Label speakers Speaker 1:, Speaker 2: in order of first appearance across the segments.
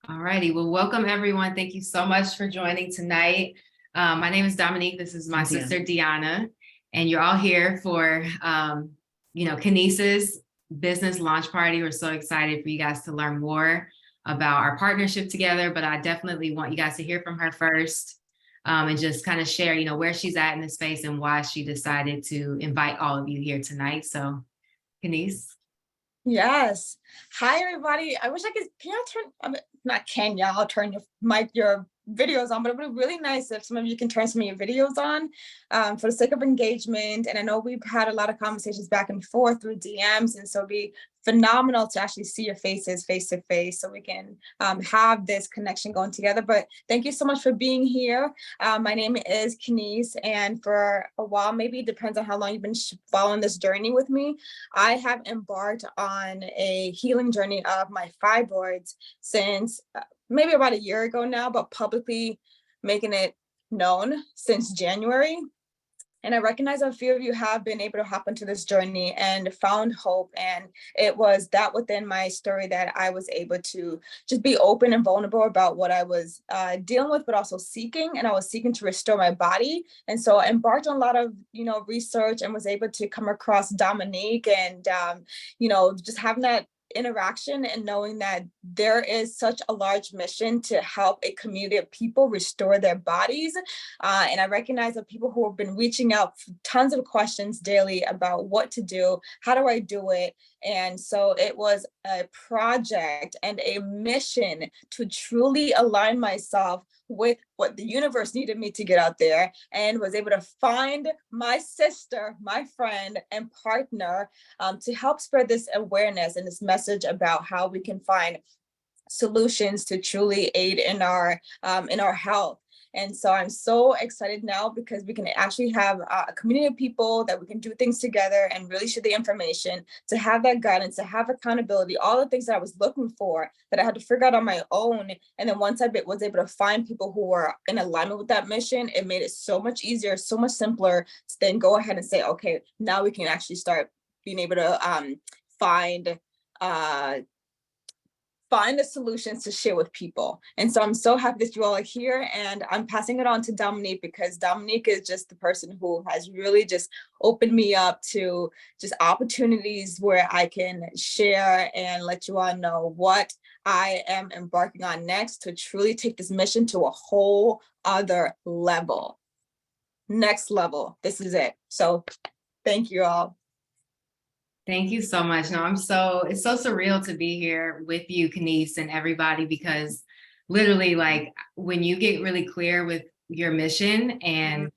Speaker 1: All righty. Well, welcome everyone. Thank you so much for joining tonight. My name is Dominique. This is my sister Deanna, and you're all here for, Kenise's business launch party. We're so excited for you guys to learn more about our partnership together, but I definitely want you guys to hear from her first, and just kind of share, where she's at in the space and why she decided to invite all of you here tonight. So, Kenise.
Speaker 2: Yes. Hi, everybody. I wish I could, can y'all turn, not can y'all turn your videos on, but it would be really nice if some of you can turn some of your videos on for the sake of engagement. And I know we've had a lot of conversations back and forth through DMs, and so it'd be phenomenal to actually see your faces face to face so we can have this connection going together. But thank you so much for being here. My name is Kenise, and for a while, maybe it depends on how long you've been following this journey with me, I have embarked on a healing journey of my fibroids since maybe about a year ago now, but publicly making it known since January. And I recognize a few of you have been able to hop into this journey and found hope. And it was that within my story that I was able to just be open and vulnerable about what I was dealing with, but also seeking. And I was seeking to restore my body. And so I embarked on a lot of, research and was able to come across Dominique and, just having that interaction and knowing that there is such a large mission to help a community of people restore their bodies. And I recognize that people who have been reaching out for tons of questions daily about what to do, how do I do it? And so it was a project and a mission to truly align myself with what the universe needed me to get out there, and was able to find my sister, my friend and partner to help spread this awareness and this message about how we can find solutions to truly aid in our health. And so I'm so excited now because we can actually have a community of people that we can do things together and really share the information, to have that guidance, to have accountability, all the things that I was looking for that I had to figure out on my own. And then once I was able to find people who were in alignment with that mission, it made it so much easier, so much simpler to then go ahead and say, okay, now we can actually start being able to find the solutions to share with people. And so I'm so happy that you all are here, and I'm passing it on to Dominique because Dominique is just the person who has really just opened me up to just opportunities where I can share and let you all know what I am embarking on next to truly take this mission to a whole other level. Next level. This is it. So thank you all.
Speaker 1: Thank you so much. No, it's so surreal to be here with you, Kenise, and everybody, because literally, like, when you get really clear with your mission and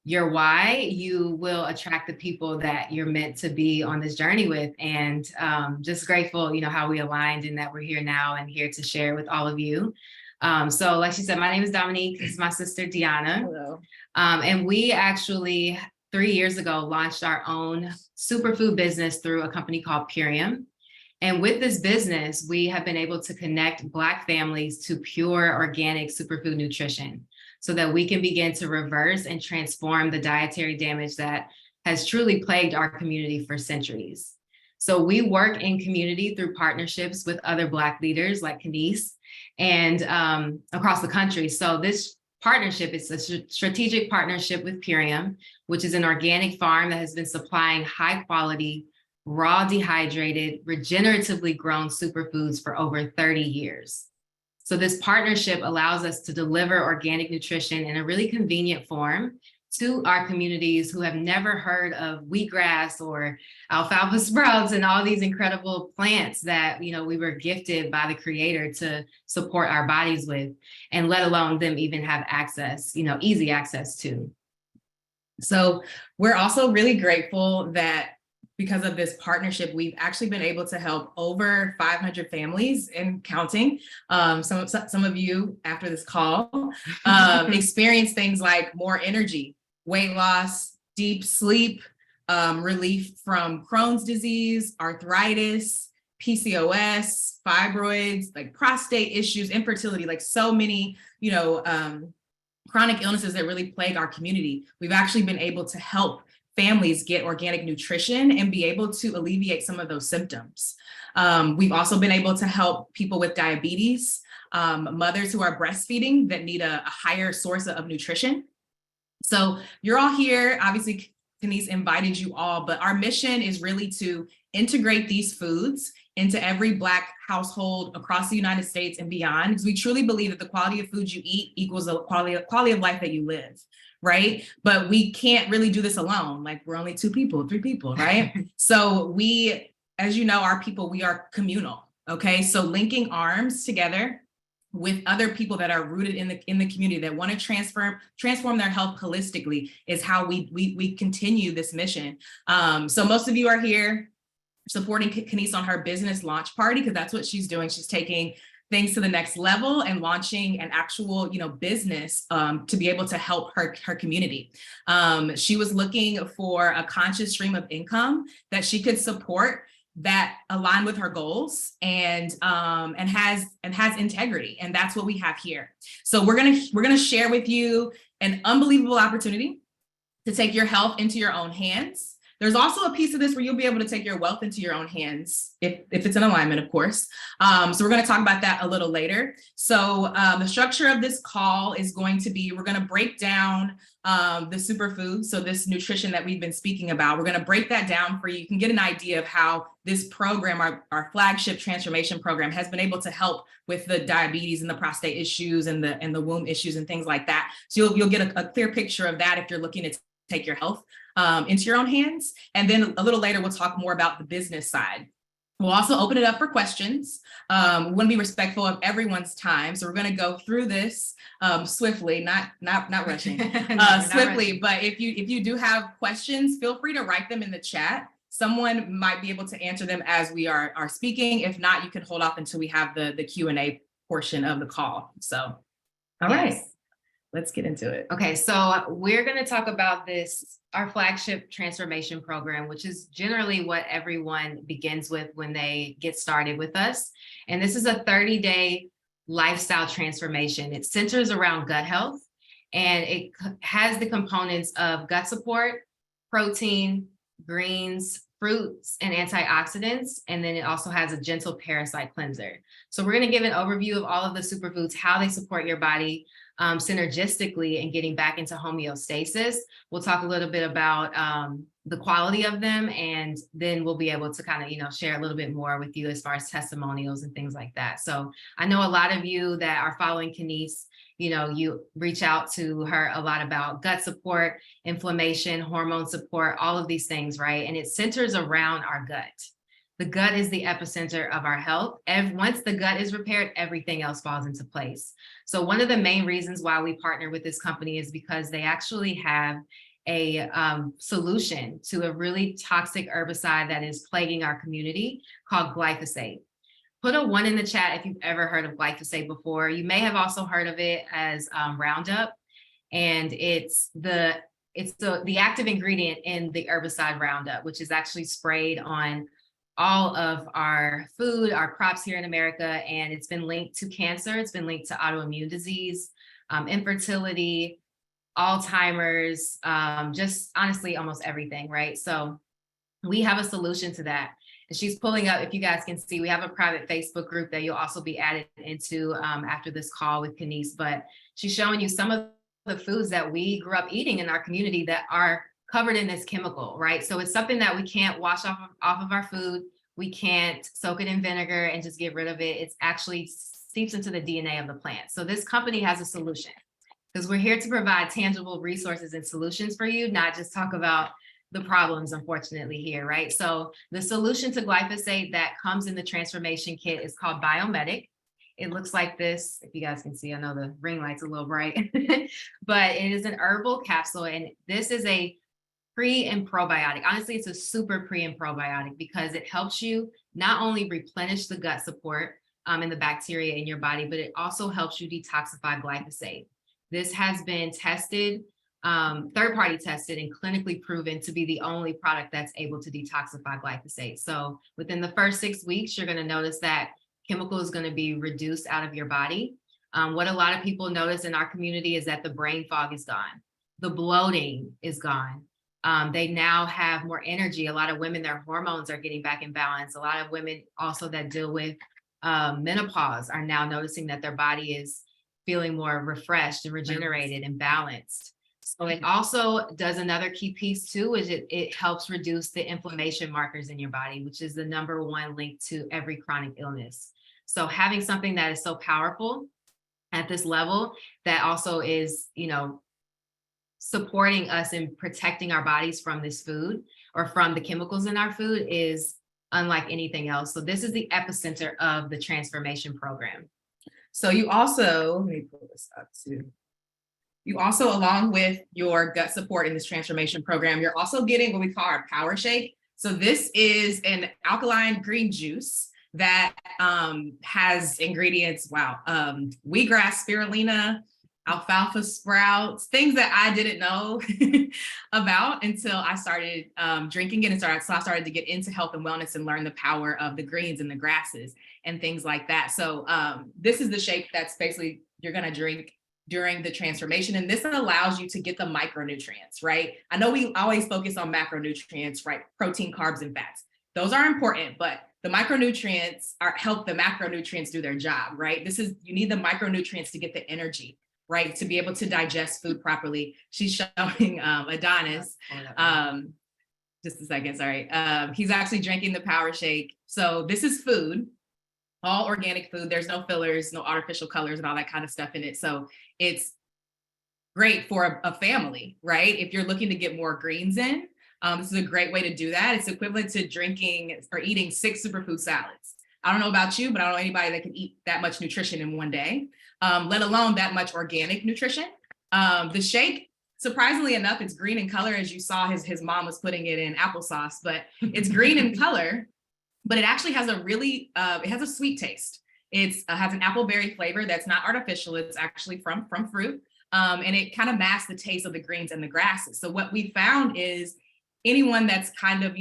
Speaker 1: your why, you will attract the people that you're meant to be on this journey with. And just grateful, how we aligned and that we're here now and here to share with all of you. So like she said, my name is Dominique. This is my sister, Deanna.
Speaker 2: Hello.
Speaker 1: And we actually 3 years ago launched our own superfood business through a company called Purium. And with this business, we have been able to connect Black families to pure organic superfood nutrition so that we can begin to reverse and transform the dietary damage that has truly plagued our community for centuries. So we work in community through partnerships with other Black leaders like Kenise and across the country. So this partnership, it's a strategic partnership with Purium, which is an organic farm that has been supplying high quality, raw, dehydrated, regeneratively grown superfoods for over 30 years. So this partnership allows us to deliver organic nutrition in a really convenient form to our communities who have never heard of wheatgrass or alfalfa sprouts and all these incredible plants that, we were gifted by the creator to support our bodies with, and let alone them even have access, easy access to.
Speaker 3: So we're also really grateful that because of this partnership, we've actually been able to help over 500 families and counting. Some of you after this call experience things like more energy, weight loss, deep sleep, relief from Crohn's disease, arthritis, PCOS, fibroids, like prostate issues, infertility, like so many, chronic illnesses that really plague our community. We've actually been able to help families get organic nutrition and be able to alleviate some of those symptoms. We've also been able to help people with diabetes, mothers who are breastfeeding that need a higher source of nutrition. So you're all here, obviously Kenise invited you all, but our mission is really to integrate these foods into every Black household across the United States and beyond, because we truly believe that the quality of food you eat equals the quality of life that you live, right? But we can't really do this alone. Like, we're only 2 people, 3 people, right? So we, as you know, our people, we are communal, okay? So linking arms together with other people that are rooted in the community that want to transform their health holistically is how we continue this mission. So most of you are here supporting Kenise on her business launch party, because that's what she's doing. She's taking things to the next level and launching an actual, business to be able to help her community. She was looking for a conscious stream of income that she could support that align with her goals and has integrity, and that's what we have here. So we're gonna share with you an unbelievable opportunity to take your health into your own hands. There's also a piece of this where you'll be able to take your wealth into your own hands, if it's in alignment, of course. So we're going to talk about that a little later. So the structure of this call is going to be, we're going to break down the superfoods, so this nutrition that we've been speaking about. We're going to break that down for you. You can get an idea of how this program, our flagship transformation program, has been able to help with the diabetes and the prostate issues and the womb issues and things like that. So you'll get a clear picture of that if you're looking to take your health into your own hands. And then a little later, we'll talk more about the business side. We'll also open it up for questions. We want to be respectful of everyone's time. So we're going to go through this swiftly, not rushing, swiftly. But if you do have questions, feel free to write them in the chat. Someone might be able to answer them as we are speaking. If not, you can hold off until we have the Q&A portion of the call. So, all right. Let's get into it.
Speaker 1: Okay, so we're going to talk about our flagship transformation program, which is generally what everyone begins with when they get started with us. And this is a 30-day lifestyle transformation. It centers around gut health, and it has the components of gut support, protein, greens, fruits, and antioxidants. And then it also has a gentle parasite cleanser. So we're going to give an overview of all of the superfoods, how they support your body synergistically and getting back into homeostasis. We'll talk a little bit about the quality of them, and then we'll be able to kind of, share a little bit more with you as far as testimonials and things like that. So I know a lot of you that are following Kenise, you reach out to her a lot about gut support, inflammation, hormone support, all of these things, right? And it centers around our gut. The gut is the epicenter of our health. Once the gut is repaired, everything else falls into place. So one of the main reasons why we partner with this company is because they actually have a solution to a really toxic herbicide that is plaguing our community called glyphosate. Put a 1 in the chat if you've ever heard of glyphosate before. You may have also heard of it as Roundup, and it's the active ingredient in the herbicide Roundup, which is actually sprayed on all of our food, our crops here in America, and it's been linked to cancer. It's been linked to autoimmune disease, infertility, Alzheimer's, just honestly, almost everything, right? So we have a solution to that. And she's pulling up, if you guys can see, we have a private Facebook group that you'll also be added into after this call with Kenise, but she's showing you some of the foods that we grew up eating in our community that are covered in this chemical, right? So it's something that we can't wash off of our food. We can't soak it in vinegar and just get rid of it. It's actually seeps into the DNA of the plant. So this company has a solution, because we're here to provide tangible resources and solutions for you, not just talk about the problems, unfortunately, here, right? So the solution to glyphosate that comes in the transformation kit is called Biomedic. It looks like this, if you guys can see. I know the ring light's a little bright, but it is an herbal capsule, and this is a pre and probiotic. Honestly, it's a super pre and probiotic because it helps you not only replenish the gut support and the bacteria in your body, but it also helps you detoxify glyphosate. This has been tested, third-party tested and clinically proven to be the only product that's able to detoxify glyphosate. So within the first 6 weeks, you're going to notice that chemical is going to be reduced out of your body. What a lot of people notice in our community is that the brain fog is gone. The bloating is gone. They now have more energy. A lot of women, their hormones are getting back in balance. A lot of women also that deal with menopause are now noticing that their body is feeling more refreshed and regenerated and balanced. So it also does another key piece too, is it helps reduce the inflammation markers in your body, which is the number one link to every chronic illness. So having something that is so powerful at this level that also is, supporting us in protecting our bodies from this food or from the chemicals in our food is unlike anything else. So this is the epicenter of the transformation program.
Speaker 3: So you also, let me pull this up too. You also, along with your gut support in this transformation program, you're also getting what we call our power shake. So this is an alkaline green juice that has ingredients, wheatgrass, spirulina, alfalfa sprouts, things that I didn't know about until I started drinking it. So I started to get into health and wellness and learn the power of the greens and the grasses and things like that. So this is the shake that's basically you're going to drink during the transformation. And this allows you to get the micronutrients, right? I know we always focus on macronutrients, right? Protein, carbs, and fats. Those are important, but the micronutrients help the macronutrients do their job, right? You need the micronutrients to get the energy, right? To be able to digest food properly. She's showing Adonis. Just a second, sorry. He's actually drinking the power shake. So this is food, all organic food. There's no fillers, no artificial colors and all that kind of stuff in it. So it's great for a family, right? If you're looking to get more greens in, this is a great way to do that. It's equivalent to drinking or eating 6 superfood salads. I don't know about you, but I don't know anybody that can eat that much nutrition in one day, let alone that much organic nutrition. The shake, surprisingly enough, it's green in color, as you saw his mom was putting it in applesauce, but it's green in color, but it actually has it has a sweet taste. It has an apple berry flavor that's not artificial. It's actually from fruit. And it kind of masks the taste of the greens and the grasses. So what we found is anyone that's kind of,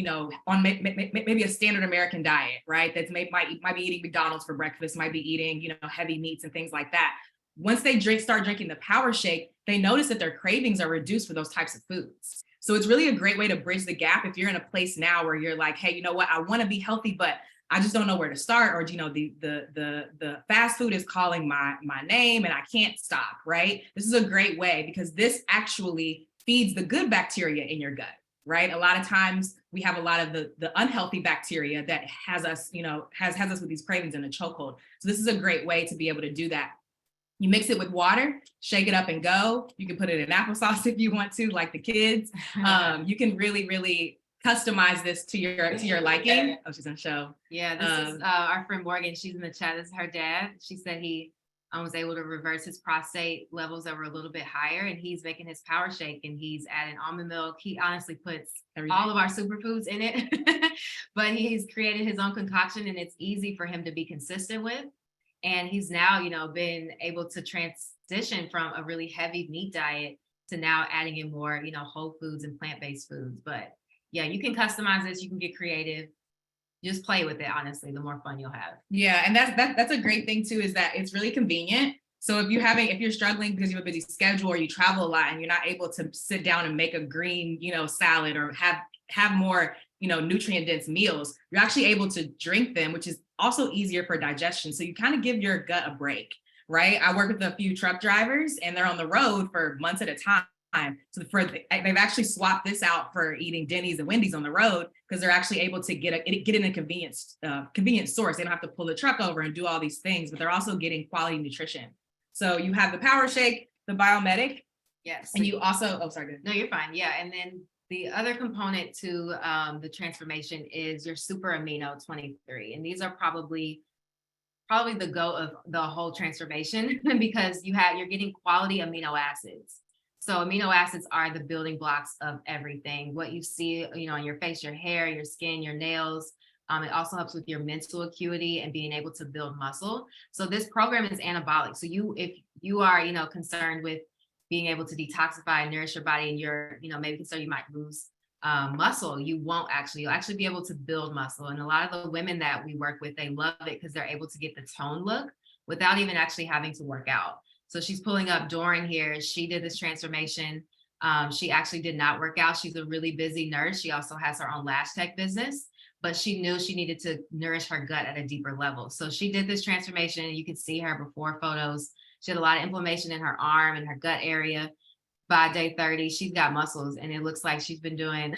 Speaker 3: on maybe a standard American might be eating McDonald's for breakfast, might be eating, heavy meats and things like that. Once they start drinking the power shake, they notice that their cravings are reduced for those types of foods. So it's really a great way to bridge the gap. If you're in a place now where you're like, hey, you know what, I want to be healthy, but I just don't know where to start, or the fast food is calling my name and I can't stop, right? This is a great way because this actually feeds the good bacteria in your gut, right? A lot of times we have a lot of the unhealthy bacteria that has us, has us with these cravings in a chokehold. So this is a great way to be able to do that. You mix it with water, shake it up and go. You can put it in applesauce if you want to, like the kids. You can really, really customize this to your liking. Oh, she's gonna show.
Speaker 1: Yeah, this is our friend Morgan. She's in the chat. This is her dad. She said he was able to reverse his prostate levels that were a little bit higher, and he's making his power shake and he's adding almond milk. He honestly puts all of our superfoods in it, but he's created his own concoction and it's easy for him to be consistent with. And he's now, been able to transition from a really heavy meat diet to now adding in more, whole foods and plant-based foods. But yeah, you can customize this. You can get creative. Just play with it. Honestly, the more fun you'll have.
Speaker 3: Yeah, and that's a great thing too, is that it's really convenient. So if you're struggling because you have a busy schedule or you travel a lot and you're not able to sit down and make a green, salad or have more, nutrient dense meals, you're actually able to drink them, which is also easier for digestion. So you kind of give your gut a break, right? I work with a few truck drivers and they're on the road for months at a time. So they've actually swapped this out for eating Denny's and Wendy's on the road because they're actually able to get in a convenient source. They don't have to pull the truck over and do all these things, but they're also getting quality nutrition. So you have the power shake, the biomedic.
Speaker 1: Yes.
Speaker 3: And you also, oh, sorry.
Speaker 1: No, you're fine. Yeah. And then the other component to the transformation is your super amino 23. And these are probably the go of the whole transformation because you're getting quality amino acids. So amino acids are the building blocks of everything. What you see, on your face, your hair, your skin, your nails. It also helps with your mental acuity and being able to build muscle. So this program is anabolic. So if you are, concerned with being able to detoxify and nourish your body and you're, maybe concerned you might lose muscle, you'll actually be able to build muscle. And a lot of the women that we work with, they love it because they're able to get the tone look without even actually having to work out. So she's pulling up Doran here. She did this transformation She actually did not work out. She's a really busy nurse. She also has her own lash tech business, but she knew she needed to nourish her gut at a deeper level. So she did this transformation. You can see her before photos. She had a lot of inflammation in her arm and her gut area. By day 30, she's got muscles, and it looks like she's been doing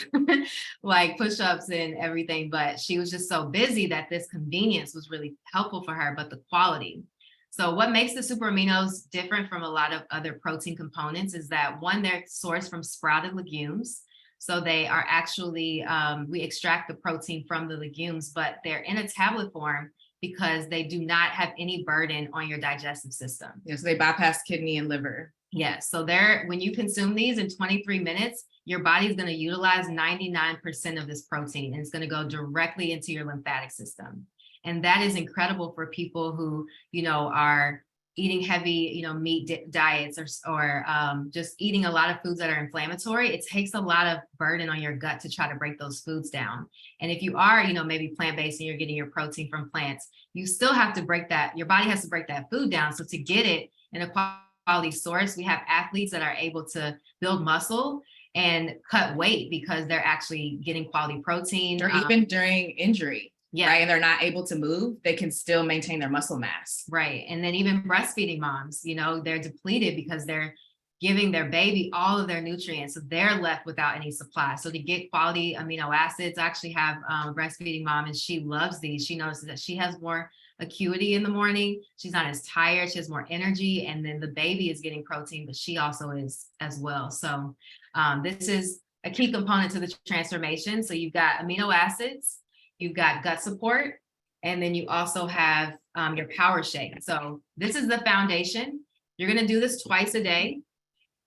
Speaker 1: like push-ups and everything, but she was just so busy that this convenience was really helpful for her, but the quality. So what makes the super aminos different from a lot of other protein components is that, one, they're sourced from sprouted legumes. So they are actually, we extract the protein from the legumes, but they're in a tablet form because they do not have any burden on your digestive system.
Speaker 3: Yeah, so they bypass kidney and liver.
Speaker 1: Yes. So when you consume these in 23 minutes, your body's going to utilize 99% of this protein, and it's going to go directly into your lymphatic system. And that is incredible for people who, are eating heavy, meat diets, or just eating a lot of foods that are inflammatory. It takes a lot of burden on your gut to try to break those foods down. And if you are, maybe plant-based and you're getting your protein from plants, you still have to your body has to break that food down. So to get it in a quality source, we have athletes that are able to build muscle and cut weight because they're actually getting quality protein.
Speaker 3: Or even during injury.
Speaker 1: Yeah.
Speaker 3: Right. And they're not able to move, they can still maintain their muscle mass.
Speaker 1: Right. And then even breastfeeding moms, they're depleted because they're giving their baby all of their nutrients. So they're left without any supply. So to get quality amino acids, I actually have a breastfeeding mom, and she loves these. She notices that she has more acuity in the morning. She's not as tired. She has more energy. And then the baby is getting protein, but she also is as well. So this is a key component to the transformation. So you've got amino acids, you've got gut support, and then you also have your power shake. So this is the foundation. You're going to do this twice a day,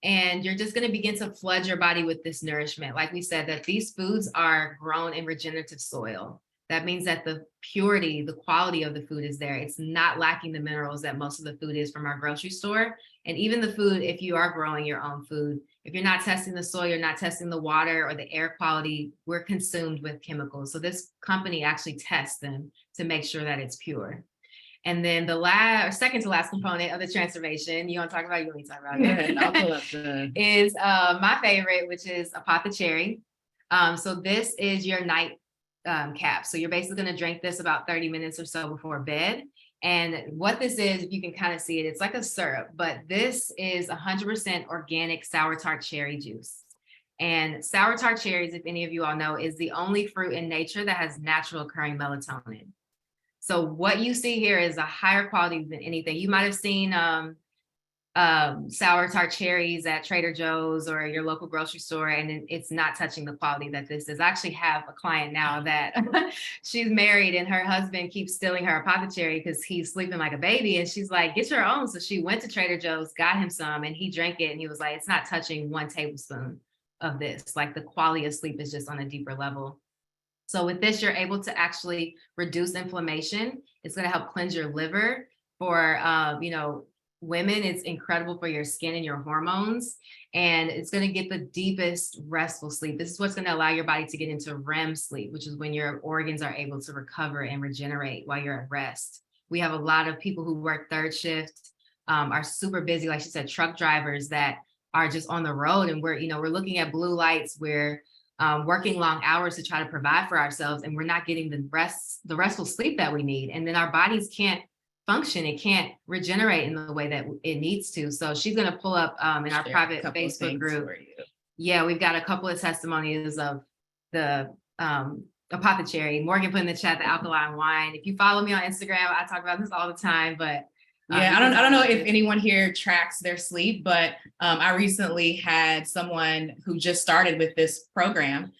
Speaker 1: and you're just going to begin to flood your body with this nourishment. Like we said, that these foods are grown in regenerative soil. That means that the purity, the quality of the food is there. It's not lacking the minerals that most of the food is from our grocery store. And even the food, if you are growing your own food, if you're not testing the soil, you're not testing the water or the air quality, we're consumed with chemicals. So this company actually tests them to make sure that it's pure. And then the second to last component of the transformation, you want to talk about, you want me to talk about it?
Speaker 3: I'll pull up
Speaker 1: is my favorite, which is apothecary. So this is your night cap. So you're basically going to drink this about 30 minutes or so before bed. And what this is, if you can kind of see it, it's like a syrup, but this is 100% organic sour tart cherry juice. And sour tart cherries, if any of you all know, is the only fruit in nature that has natural occurring melatonin. So what you see here is a higher quality than anything. You might have seen sour tart cherries at Trader Joe's or your local grocery store, and it's not touching the quality that this is. I actually have a client now that she's married, and her husband keeps stealing her apothecary because he's sleeping like a baby, and she's like, get your own. So she went to Trader Joe's, got him some, and he drank it, and he was like, it's not touching 1 tablespoon of this. Like, the quality of sleep is just on a deeper level. So with this, you're able to actually reduce inflammation. It's going to help cleanse your liver. For women, it's incredible for your skin and your hormones, and it's going to get the deepest restful sleep. This is what's going to allow your body to get into REM sleep, which is when your organs are able to recover and regenerate while you're at rest. We have a lot of people who work third shift, are super busy, like she said, truck drivers that are just on the road, and we're looking at blue lights. We're working long hours to try to provide for ourselves, and we're not getting the restful sleep that we need. And then our bodies can't function. It can't regenerate in the way that it needs to. So she's going to pull up in our private Facebook group. Yeah, we've got a couple of testimonies of the apothecary. Morgan put in the chat the alkaline wine. If you follow me on Instagram, I talk about this all the time, but
Speaker 3: yeah, I don't know if anyone here tracks their sleep, but I recently had someone who just started with this program.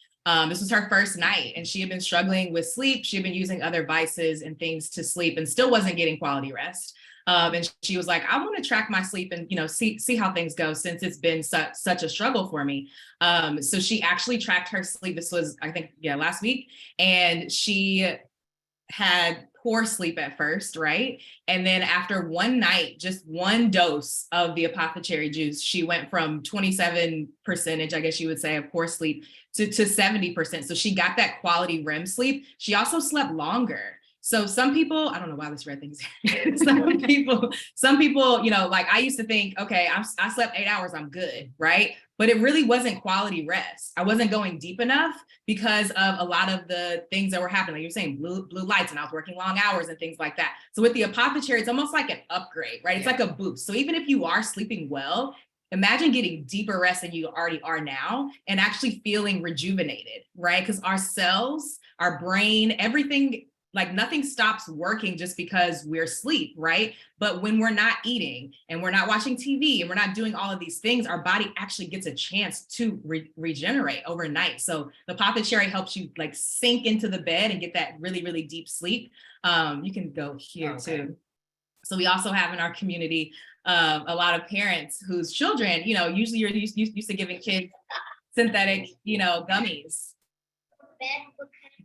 Speaker 3: This was her first night, and she had been struggling with sleep. She had been using other vices and things to sleep and still wasn't getting quality rest. And she was like, I want to track my sleep and, see how things go, since it's been such a struggle for me. So she actually tracked her sleep. This was, I think, last week. And she had poor sleep at first, right? And then after one night, just one dose of the apothecary juice, she went from 27%, I guess you would say, of poor sleep to 70%. So she got that quality REM sleep. She also slept longer. So some people, I don't know why this red thing is here. some people, you know, like I used to think, okay, I slept 8 hours, I'm good, right? But it really wasn't quality rest. I wasn't going deep enough because of a lot of the things that were happening. Like you're saying, blue lights, and I was working long hours and things like that. So with the apothecary, it's almost like an upgrade, right? It's like a boost. So even if you are sleeping well, imagine getting deeper rest than you already are now and actually feeling rejuvenated, right? Because our cells, our brain, everything, like nothing stops working just because we're asleep, right? But when we're not eating and we're not watching TV and we're not doing all of these things, our body actually gets a chance to regenerate overnight. So the apothecary helps you like sink into the bed and get that really, really deep sleep. You can go here too. So we also have in our community a lot of parents whose children, you know, usually you're used to giving kids synthetic, you know, gummies.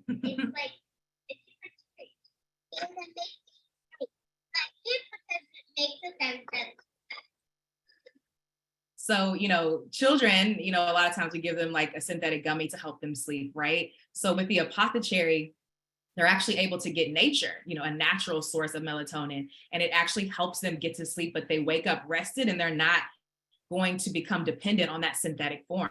Speaker 4: It's like and then
Speaker 3: so, you know, children, you know, a lot of times we give them like a synthetic gummy to help them sleep, right? So with the apothecary, they're actually able to get nature, you know, a natural source of melatonin, and it actually helps them get to sleep, but they wake up rested and they're not going to become dependent on that synthetic form.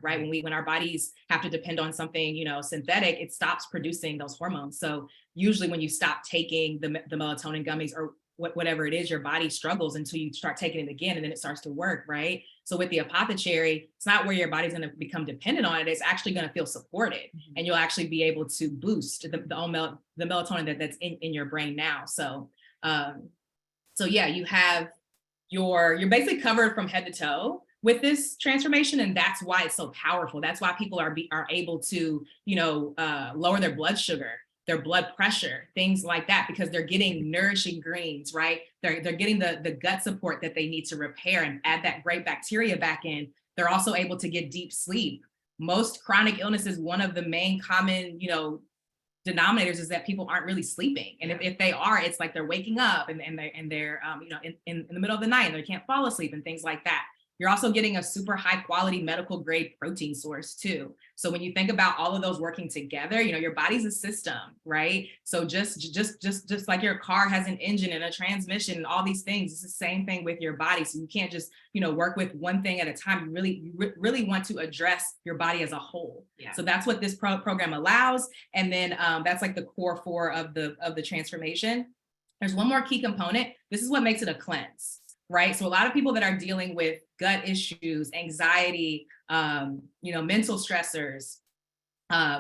Speaker 3: Right. When our bodies have to depend on something, you know, synthetic, it stops producing those hormones. So usually when you stop taking the melatonin gummies or whatever it is, your body struggles until you start taking it again, and then it starts to work. Right. So with the apothecary, it's not where your body's going to become dependent on it. It's actually going to feel supported, and you'll actually be able to boost the melatonin that's in your brain now. So yeah, you're basically covered from head to toe with this transformation, and that's why it's so powerful. That's why people are able to, you know, lower their blood sugar, their blood pressure, things like that, because they're getting nourishing greens, right? They're getting the gut support that they need to repair and add that great bacteria back in. They're also able to get deep sleep. Most chronic illnesses, one of the main common, you know, denominators is that people aren't really sleeping. And if they are, it's like they're waking up and they're you know, in the middle of the night and they can't fall asleep and things like that. You're also getting a super high quality medical grade protein source too. So when you think about all of those working together, you know, your body's a system, right? So just like your car has an engine and a transmission and all these things, it's the same thing with your body. So you can't just, you know, work with one thing at a time. You really want to address your body as a whole. Yeah. So that's what this program allows. And then that's like the core 4 of the transformation. There's one more key component. This is what makes it a cleanse. Right. So a lot of people that are dealing with gut issues, anxiety, you know, mental stressors,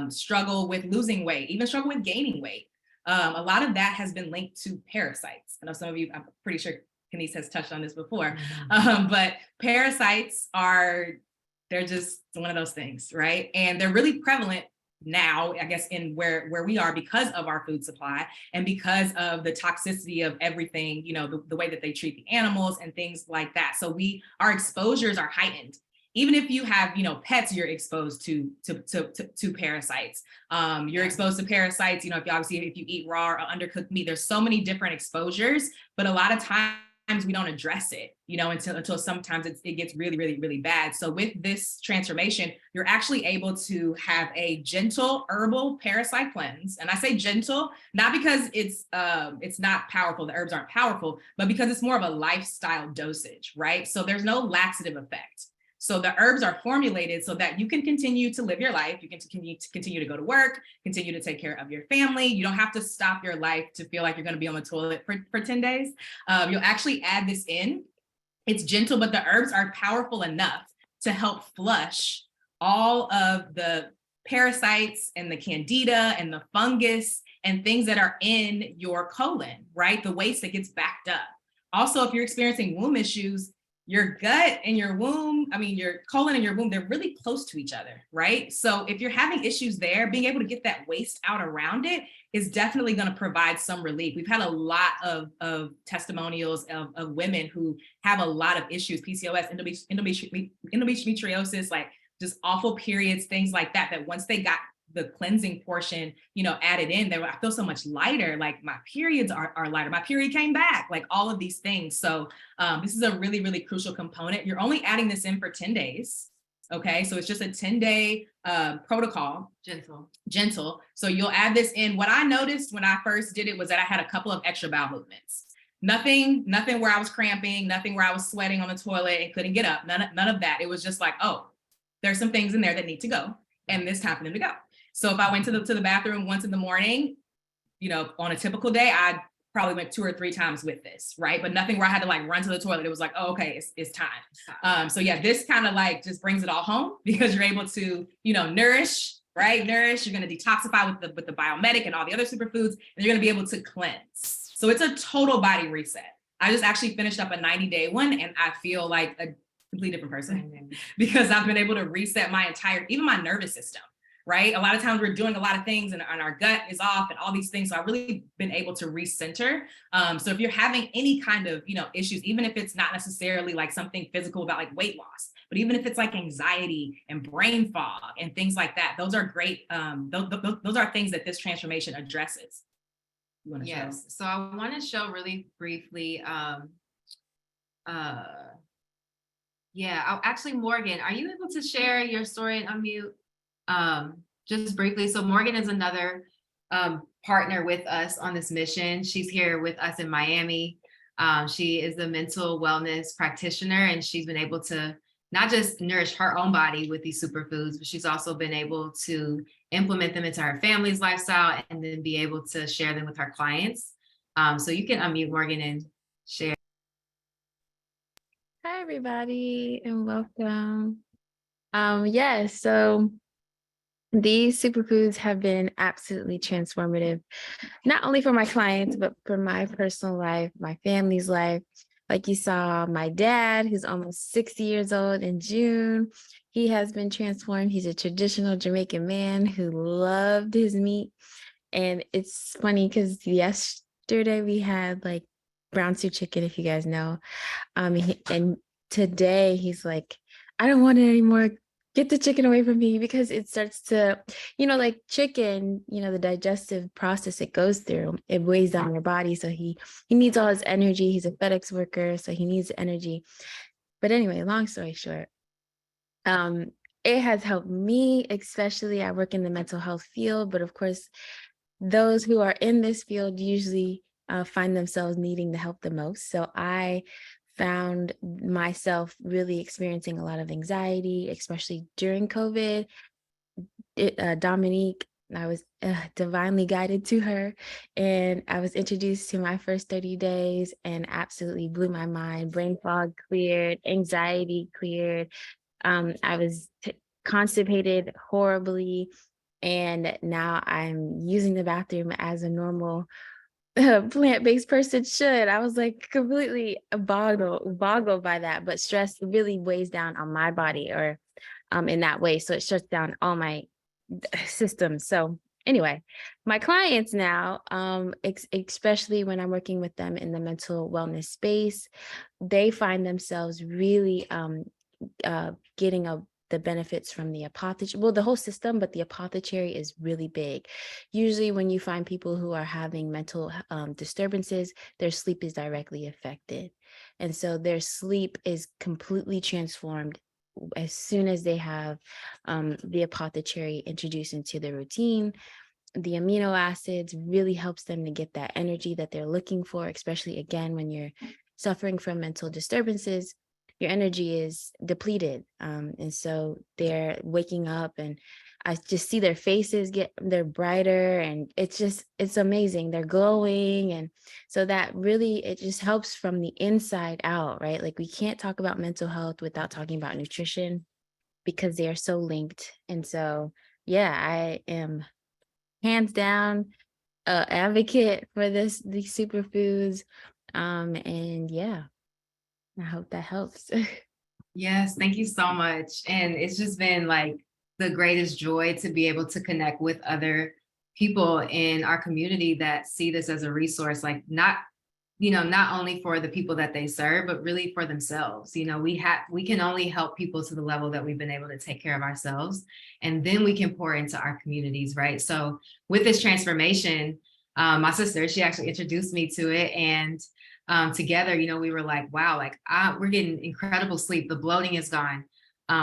Speaker 3: struggle with losing weight, even struggle with gaining weight. A lot of that has been linked to parasites. I know some of you, I'm pretty sure Kenise has touched on this before, but parasites they're just one of those things, right? And they're really prevalent now, I guess, in where we are because of our food supply and because of the toxicity of everything, you know, the way that they treat the animals and things like that. So our exposures are heightened. Even if you have, you know, pets, you're exposed to parasites. You're exposed to parasites, you know, if you eat raw or undercooked meat, there's so many different exposures, but a lot of times we don't address it, you know, until sometimes it gets really, really, really bad. So with this transformation, you're actually able to have a gentle herbal parasite cleanse. And I say gentle, not because it's not powerful, the herbs aren't powerful, but because it's more of a lifestyle dosage, right? So there's no laxative effect. So the herbs are formulated so that you can continue to live your life. You can continue to go to work, continue to take care of your family. You don't have to stop your life to feel like you're going to be on the toilet for 10 days. You'll actually add this in. It's gentle, but the herbs are powerful enough to help flush all of the parasites and the candida and the fungus and things that are in your colon, right? The waste that gets backed up. Also, if you're experiencing womb issues, your gut and your womb, your colon and your womb, they're really close to each other, right? So if you're having issues there, being able to get that waste out around it is definitely going to provide some relief. We've had a lot of testimonials of women who have a lot of issues, PCOS, endometriosis, like just awful periods, things like that, that once they got the cleansing portion, added in, I feel so much lighter. Like my periods are lighter. My period came back, like all of these things. So this is a really, really crucial component. You're only adding this in for 10 days. Okay, so it's just a 10-day protocol.
Speaker 1: Gentle.
Speaker 3: So you'll add this in. What I noticed when I first did it was that I had a couple of extra bowel movements. Nothing where I was cramping, nothing where I was sweating on the toilet and couldn't get up. None of that. It was just like, oh, there's some things in there that need to go, and it's time for them to go. So if I went to the bathroom once in the morning, on a typical day, I probably went 2 or 3 times with this, right? But nothing where I had to like run to the toilet. It was like, oh, okay, it's time. So yeah, this kind of like just brings it all home because you're able to, nourish, right? Nourish. You're going to detoxify with the biomedic and all the other superfoods, and you're going to be able to cleanse. So it's a total body reset. I just actually finished up a 90-day one, and I feel like a completely different person because I've been able to reset even my nervous system. Right? A lot of times we're doing a lot of things and our gut is off and all these things. So I've really been able to recenter. So if you're having any kind of, issues, even if it's not necessarily like something physical about like weight loss, but even if it's like anxiety and brain fog and things like that, those are great. Those are things that this transformation addresses.
Speaker 1: Yes. So I want to show really briefly. Actually, Morgan, are you able to share your story and unmute? Just briefly. So Morgan is another partner with us on this mission. She's here with us in Miami. She is a mental wellness practitioner, and she's been able to not just nourish her own body with these superfoods, but she's also been able to implement them into her family's lifestyle and then be able to share them with her clients. So you can unmute, Morgan, and share.
Speaker 4: Hi, everybody, and welcome. Yes, so these superfoods have been absolutely transformative, not only for my clients, but for my personal life, my family's life. Like you saw, my dad, who's almost 60 years old in June, he has been transformed. He's a traditional Jamaican man who loved his meat. And it's funny because yesterday we had like brown stew chicken, if you guys know. And today he's like, I don't want it anymore. Get the chicken away from me, because it starts to, like chicken, the digestive process it goes through, it weighs down your body. So he needs all his energy. He's a FedEx worker, so he needs energy. But anyway, long story short, it has helped me, especially I work in the mental health field, but of course, those who are in this field usually find themselves needing the help the most. So I found myself really experiencing a lot of anxiety, especially during COVID. Dominique, I was divinely guided to her, and I was introduced to my first 30 days and absolutely blew my mind. Brain fog cleared, anxiety cleared. I was constipated horribly, and now I'm using the bathroom as a normal plant-based person should. I was like completely boggled by that, but stress really weighs down on my body, or in that way. So it shuts down all my systems. So anyway, my clients now, especially when I'm working with them in the mental wellness space, they find themselves really getting the benefits from the apothecary, well, the whole system, but the apothecary is really big. Usually when you find people who are having mental disturbances, their sleep is directly affected. And so their sleep is completely transformed as soon as they have the apothecary introduced into their routine. The amino acids really helps them to get that energy that they're looking for, especially again, when you're suffering from mental disturbances. Your energy is depleted. And so they're waking up, and I just see their faces they're brighter, and it's amazing. They're glowing. And so that really, it just helps from the inside out, right? Like we can't talk about mental health without talking about nutrition, because they are so linked. And so, yeah, I am hands down advocate for these superfoods. And yeah, I hope that helps.
Speaker 1: Yes, thank you so much. And it's just been like the greatest joy to be able to connect with other people in our community that see this as a resource, like not only for the people that they serve, but really for themselves. We can only help people to the level that we've been able to take care of ourselves, and then we can pour into our communities, right? So with this transformation, my sister, she actually introduced me to it, and together, we were like, wow, like we're getting incredible sleep. The bloating is gone.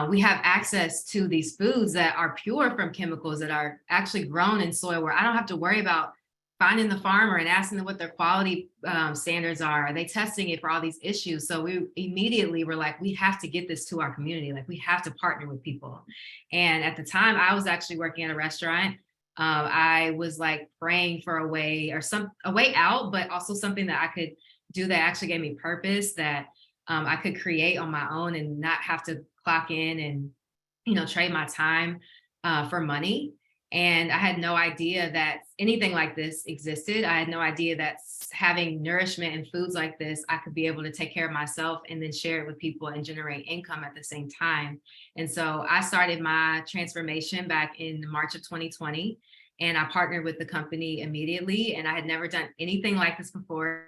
Speaker 1: we have access to these foods that are pure from chemicals that are actually grown in soil, where I don't have to worry about finding the farmer and asking them what their quality standards are they testing it for all these issues. So we immediately were like, we have to get this to our community. Like, we have to partner with people. And at the time, I was actually working at a restaurant. I was like praying for a way out, but also something that I could do that actually gave me purpose, that I could create on my own and not have to clock in and trade my time for money. And I had no idea that anything like this existed. I had no idea that having nourishment and foods like this, I could be able to take care of myself and then share it with people and generate income at the same time. And so I started my transformation back in March of 2020, and I partnered with the company immediately. And I had never done anything like this before.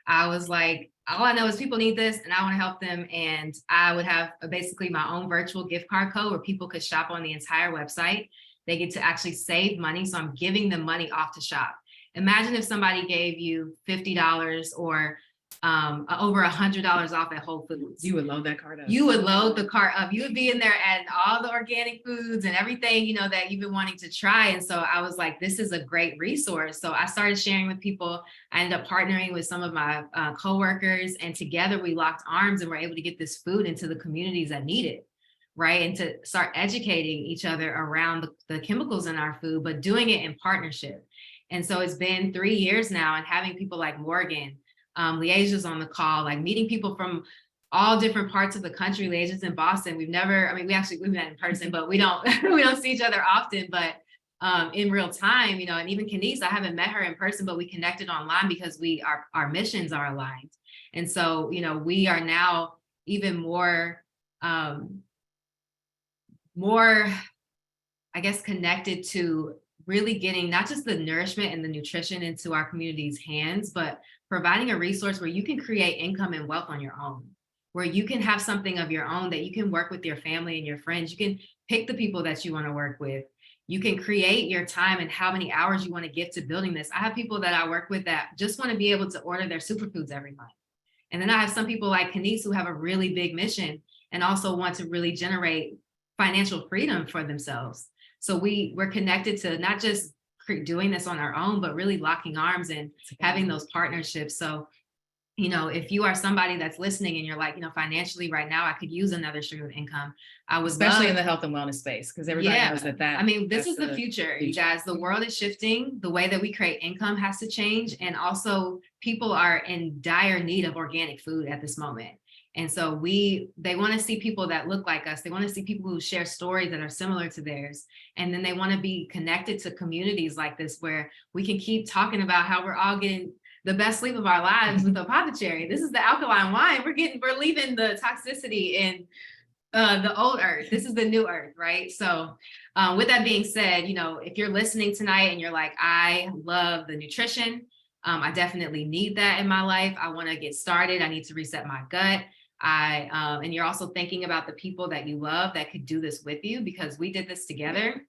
Speaker 1: I was like, all I know is people need this and I want to help them. And I would have basically my own virtual gift card code where people could shop on the entire website. They get to actually save money. So I'm giving them money off to shop. Imagine if somebody gave you $50 or over $100 off at Whole Foods.
Speaker 3: You would load that cart up.
Speaker 1: You would load the cart up. You would be in there adding all the organic foods and everything, that you've been wanting to try. And so I was like, this is a great resource. So I started sharing with people. I ended up partnering with some of my coworkers, and together we locked arms and were able to get this food into the communities that need it. Right. And to start educating each other around the chemicals in our food, but doing it in partnership. And so it's been 3 years now, and having people like Morgan, Liage's on the call, like meeting people from all different parts of the country. Liage's in Boston. We've met in person, but we don't see each other often, but in real time, and even Kenise, I haven't met her in person, but we connected online because our missions are aligned. And so, we are now even more, I guess, connected to really getting not just the nourishment and the nutrition into our community's hands, but providing a resource where you can create income and wealth on your own, where you can have something of your own that you can work with your family and your friends. You can pick the people that you want to work with. You can create your time and how many hours you want to give to building this. I have people that I work with that just want to be able to order their superfoods every month. And then I have some people like Kenise who have a really big mission and also want to really generate financial freedom for themselves. So we're connected to not just doing this on our own, but really locking arms and having those partnerships. So, if you are somebody that's listening and you're like, financially right now, I could use another stream of income. I would
Speaker 3: especially in the health and wellness space, because everybody knows that.
Speaker 1: This is the future, you guys. The world is shifting. The way that we create income has to change. And also people are in dire need of organic food at this moment. And so they want to see people that look like us. They want to see people who share stories that are similar to theirs. And then they want to be connected to communities like this, where we can keep talking about how we're all getting the best sleep of our lives with the apothecary. This is the alkaline wine. We're leaving the toxicity in the old earth. This is the new earth, right? So with that being said, if you're listening tonight and you're like, I love the nutrition, I definitely need that in my life. I want to get started. I need to reset my gut. And you're also thinking about the people that you love that could do this with you, because we did this together.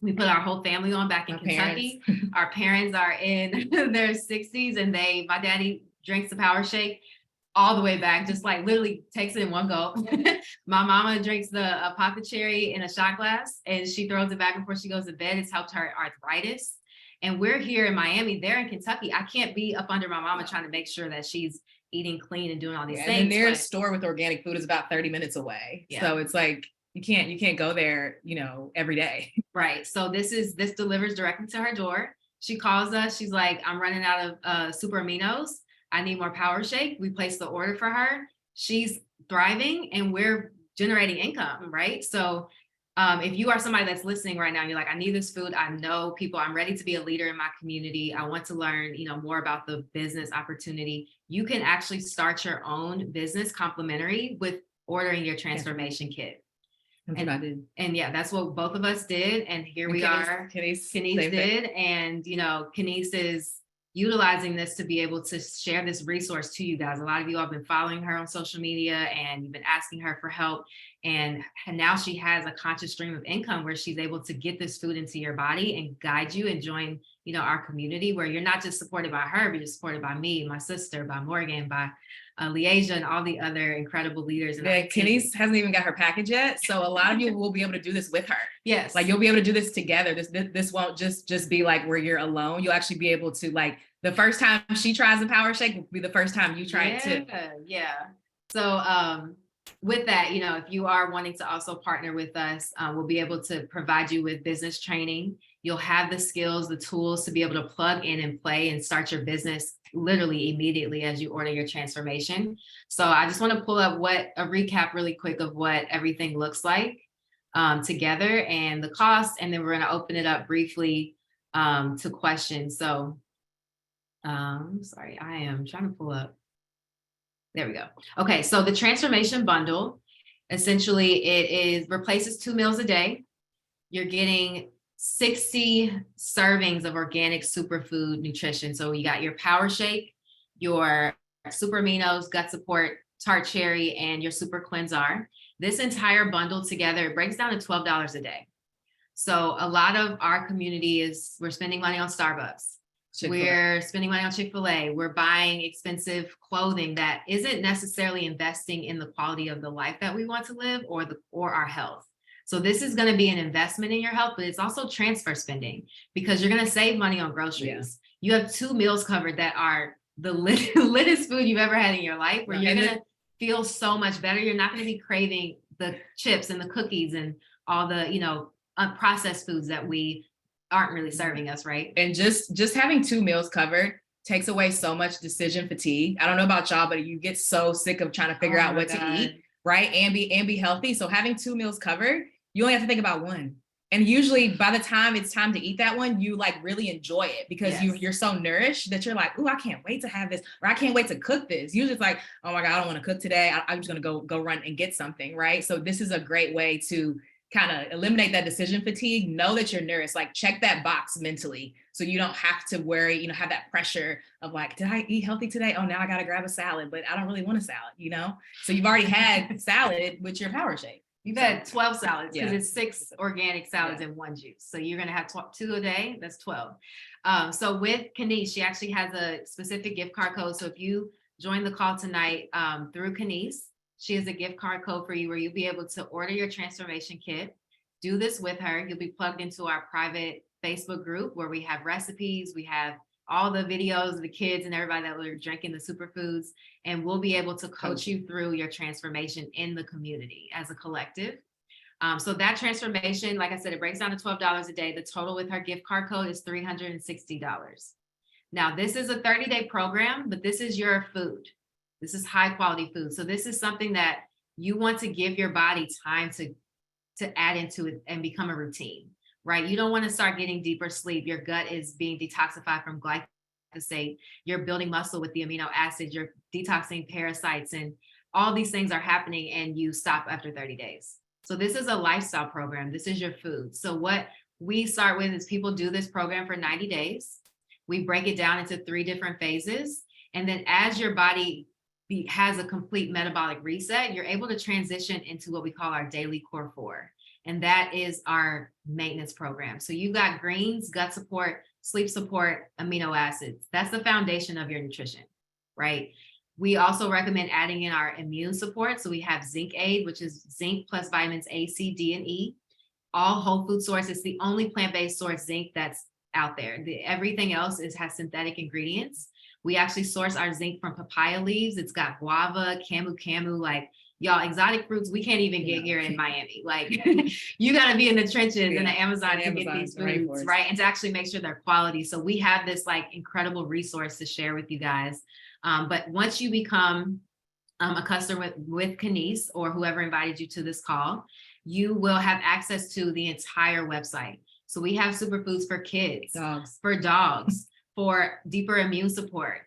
Speaker 1: We put our whole family on back in Kentucky. Our parents are in their 60s, and my daddy drinks the Power Shake all the way back, just like literally takes it in one go. My mama drinks the apothecary in a shot glass, and she throws it back before she goes to bed. It's helped her arthritis. And we're here in Miami, they're in Kentucky. I can't be up under my mama trying to make sure that she's eating clean and doing all these things.
Speaker 3: And the nearest store with organic food is about 30 minutes away. Yeah. So it's like, you can't go there, every day.
Speaker 1: Right. So this delivers directly to her door. She calls us. She's like, I'm running out of super aminos. I need more Power Shake. We place the order for her. She's thriving and we're generating income. Right. So if you are somebody that's listening right now, and you're like, I need this food. I know people, I'm ready to be a leader in my community. I want to learn, more about the business opportunity. You can actually start your own business complimentary with ordering your transformation kit.
Speaker 3: That's what I did.
Speaker 1: And yeah, that's what both of us did. And here we are. Kenise did. And, Kenise is utilizing this to be able to share this resource to you guys. A lot of you have been following her on social media and you've been asking her for help. And now she has a conscious stream of income where she's able to get this food into your body and guide you and join our community, where you're not just supported by her, but you're supported by me, my sister, by Morgan, by Leasia, and all the other incredible leaders. And
Speaker 3: yeah, Kenise hasn't even got her package yet. So a lot of you will be able to do this with her.
Speaker 1: Yes.
Speaker 3: Like you'll be able to do this together. This won't just be like where you're alone. You'll actually be able to, like, the first time she tries the power shake will be the first time you try it too.
Speaker 1: Yeah. So with that, if you are wanting to also partner with us, we'll be able to provide you with business training. You'll have the skills, the tools to be able to plug in and play and start your business literally immediately as you order your transformation. So I just want to pull up a recap really quick of what everything looks like together and the cost, and then we're going to open it up briefly to questions. So sorry, I am trying to pull up. There we go. Okay, so the transformation bundle, essentially it replaces 2 meals a day. You're getting 60 servings of organic superfood nutrition. So you got your power shake, your super aminos, gut support, tart cherry, and your super cleanser. This entire bundle together, it breaks down to $12 a day. So a lot of our community we're spending money on Starbucks. Chick-fil-A. We're spending money on Chick-fil-A. We're buying expensive clothing that isn't necessarily investing in the quality of the life that we want to live or our health. So this is going to be an investment in your health, but it's also transfer spending, because you're going to save money on groceries. Yeah. You have 2 meals covered that are the littest food you've ever had in your life, where you're going to feel so much better. You're not going to be craving the chips and the cookies and all the, processed foods that we aren't really serving us, right? And
Speaker 3: just having 2 meals covered takes away so much decision fatigue. I don't know about y'all, but you get so sick of trying to figure out what to eat, right? And be healthy. So having 2 meals covered, you only have to think about one. And usually by the time it's time to eat that one, you like really enjoy it, because you're so nourished that you're like, oh, I can't wait to have this, or I can't wait to cook this. Usually it's like, oh my God, I don't want to cook today. I'm just going to go run and get something, right? So this is a great way to kind of eliminate that decision fatigue. Know that you're nourished, like check that box mentally, so you don't have to worry, have that pressure of like, did I eat healthy today? Oh, now I got to grab a salad, but I don't really want a salad, So you've already had salad with your power shake.
Speaker 1: You've had 12 salads, because it's 6 organic salads in 1 juice. So you're going to have 2 a day. That's 12. So with Kenise, she actually has a specific gift card code. So if you join the call tonight through Kenise, she has a gift card code for you where you'll be able to order your transformation kit. Do this with her. You'll be plugged into our private Facebook group where we have recipes. We have all the videos of the kids and everybody that were drinking the superfoods, and we'll be able to coach you through your transformation in the community as a collective. So that transformation, like I said, it breaks down to $12 a day. The total with her gift card code is $360. Now, this is a 30-day program, but this is your food. This is high quality food. So this is something that you want to give your body time to add into it and become a routine, right? You don't want to start getting deeper sleep. Your gut is being detoxified from glyphosate. You're building muscle with the amino acids. You're detoxing parasites, and all these things are happening, and you stop after 30 days. So this is a lifestyle program. This is your food. So what we start with is people do this program for 90 days. We break it down into 3 different phases. And then as your body has a complete metabolic reset, you're able to transition into what we call our daily core 4. And that is our maintenance program. So you've got greens, gut support, sleep support, amino acids. That's the foundation of your nutrition, right? We also recommend adding in our immune support. So we have Zinc Aid, which is zinc plus vitamins A, C, D, and E. All whole food source. It's the only plant-based source zinc that's out there. Everything else has synthetic ingredients. We actually source our zinc from papaya leaves. It's got guava, camu, like y'all, exotic fruits we can't even get here in Miami. Like you got to be in the trenches in the Amazon to get these foods, right? And to actually make sure they're quality. So we have this like incredible resource to share with you guys. But once you become a customer with Kenise or whoever invited you to this call, you will have access to the entire website. So we have superfoods for kids, for dogs, for deeper immune support.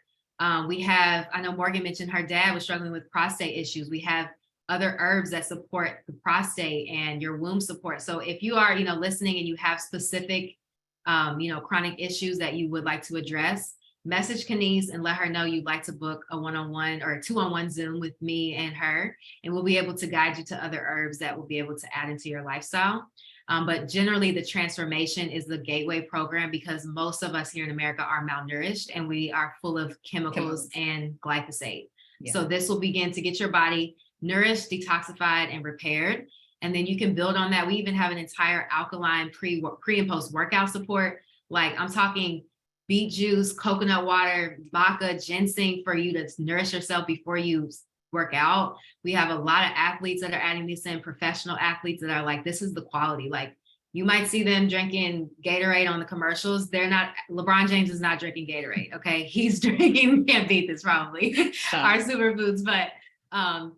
Speaker 1: We have, I know Morgan mentioned her dad was struggling with prostate issues. We have other herbs that support the prostate and your womb support. So if you are, listening and you have specific, chronic issues that you would like to address, message Kenise and let her know you'd like to book a one-on-one or a 2-on-1 Zoom with me and her, and we'll be able to guide you to other herbs that will be able to add into your lifestyle. But generally the transformation is the gateway program because most of us here in America are malnourished and we are full of chemicals and glyphosate.
Speaker 3: Yeah.
Speaker 1: So this will begin to get your body nourished, detoxified, and repaired. And then you can build on that. We even have an entire alkaline pre and post workout support. Like I'm talking beet juice, coconut water, maca, ginseng for you to nourish yourself before you work out. We have a lot of athletes that are adding this in, professional athletes that are like, this is the quality. Like you might see them drinking Gatorade on the commercials. They're not, LeBron James is not drinking Gatorade. Okay. He's drinking, can't beat this probably, our superfoods, but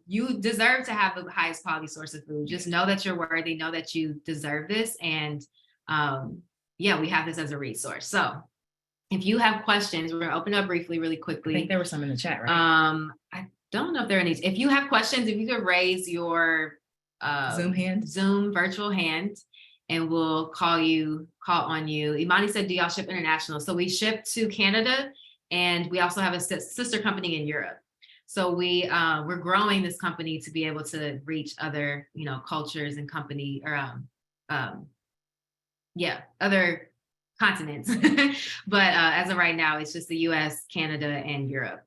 Speaker 1: you deserve to have the highest quality source of food. Just know that you're worthy, know that you deserve this. And yeah, we have this as a resource. So if you have questions, we're gonna open up briefly, really quickly.
Speaker 3: I think there were some in the chat, right?
Speaker 1: I don't know if there are any. If you have questions, if you could raise your Zoom virtual hand, and we'll call on you. Imani said, do y'all ship international? So we ship to Canada, and we also have a sister company in Europe. So we're growing this company to be able to reach other, cultures and company or other continents. But as of right now, it's just the US, Canada, and Europe.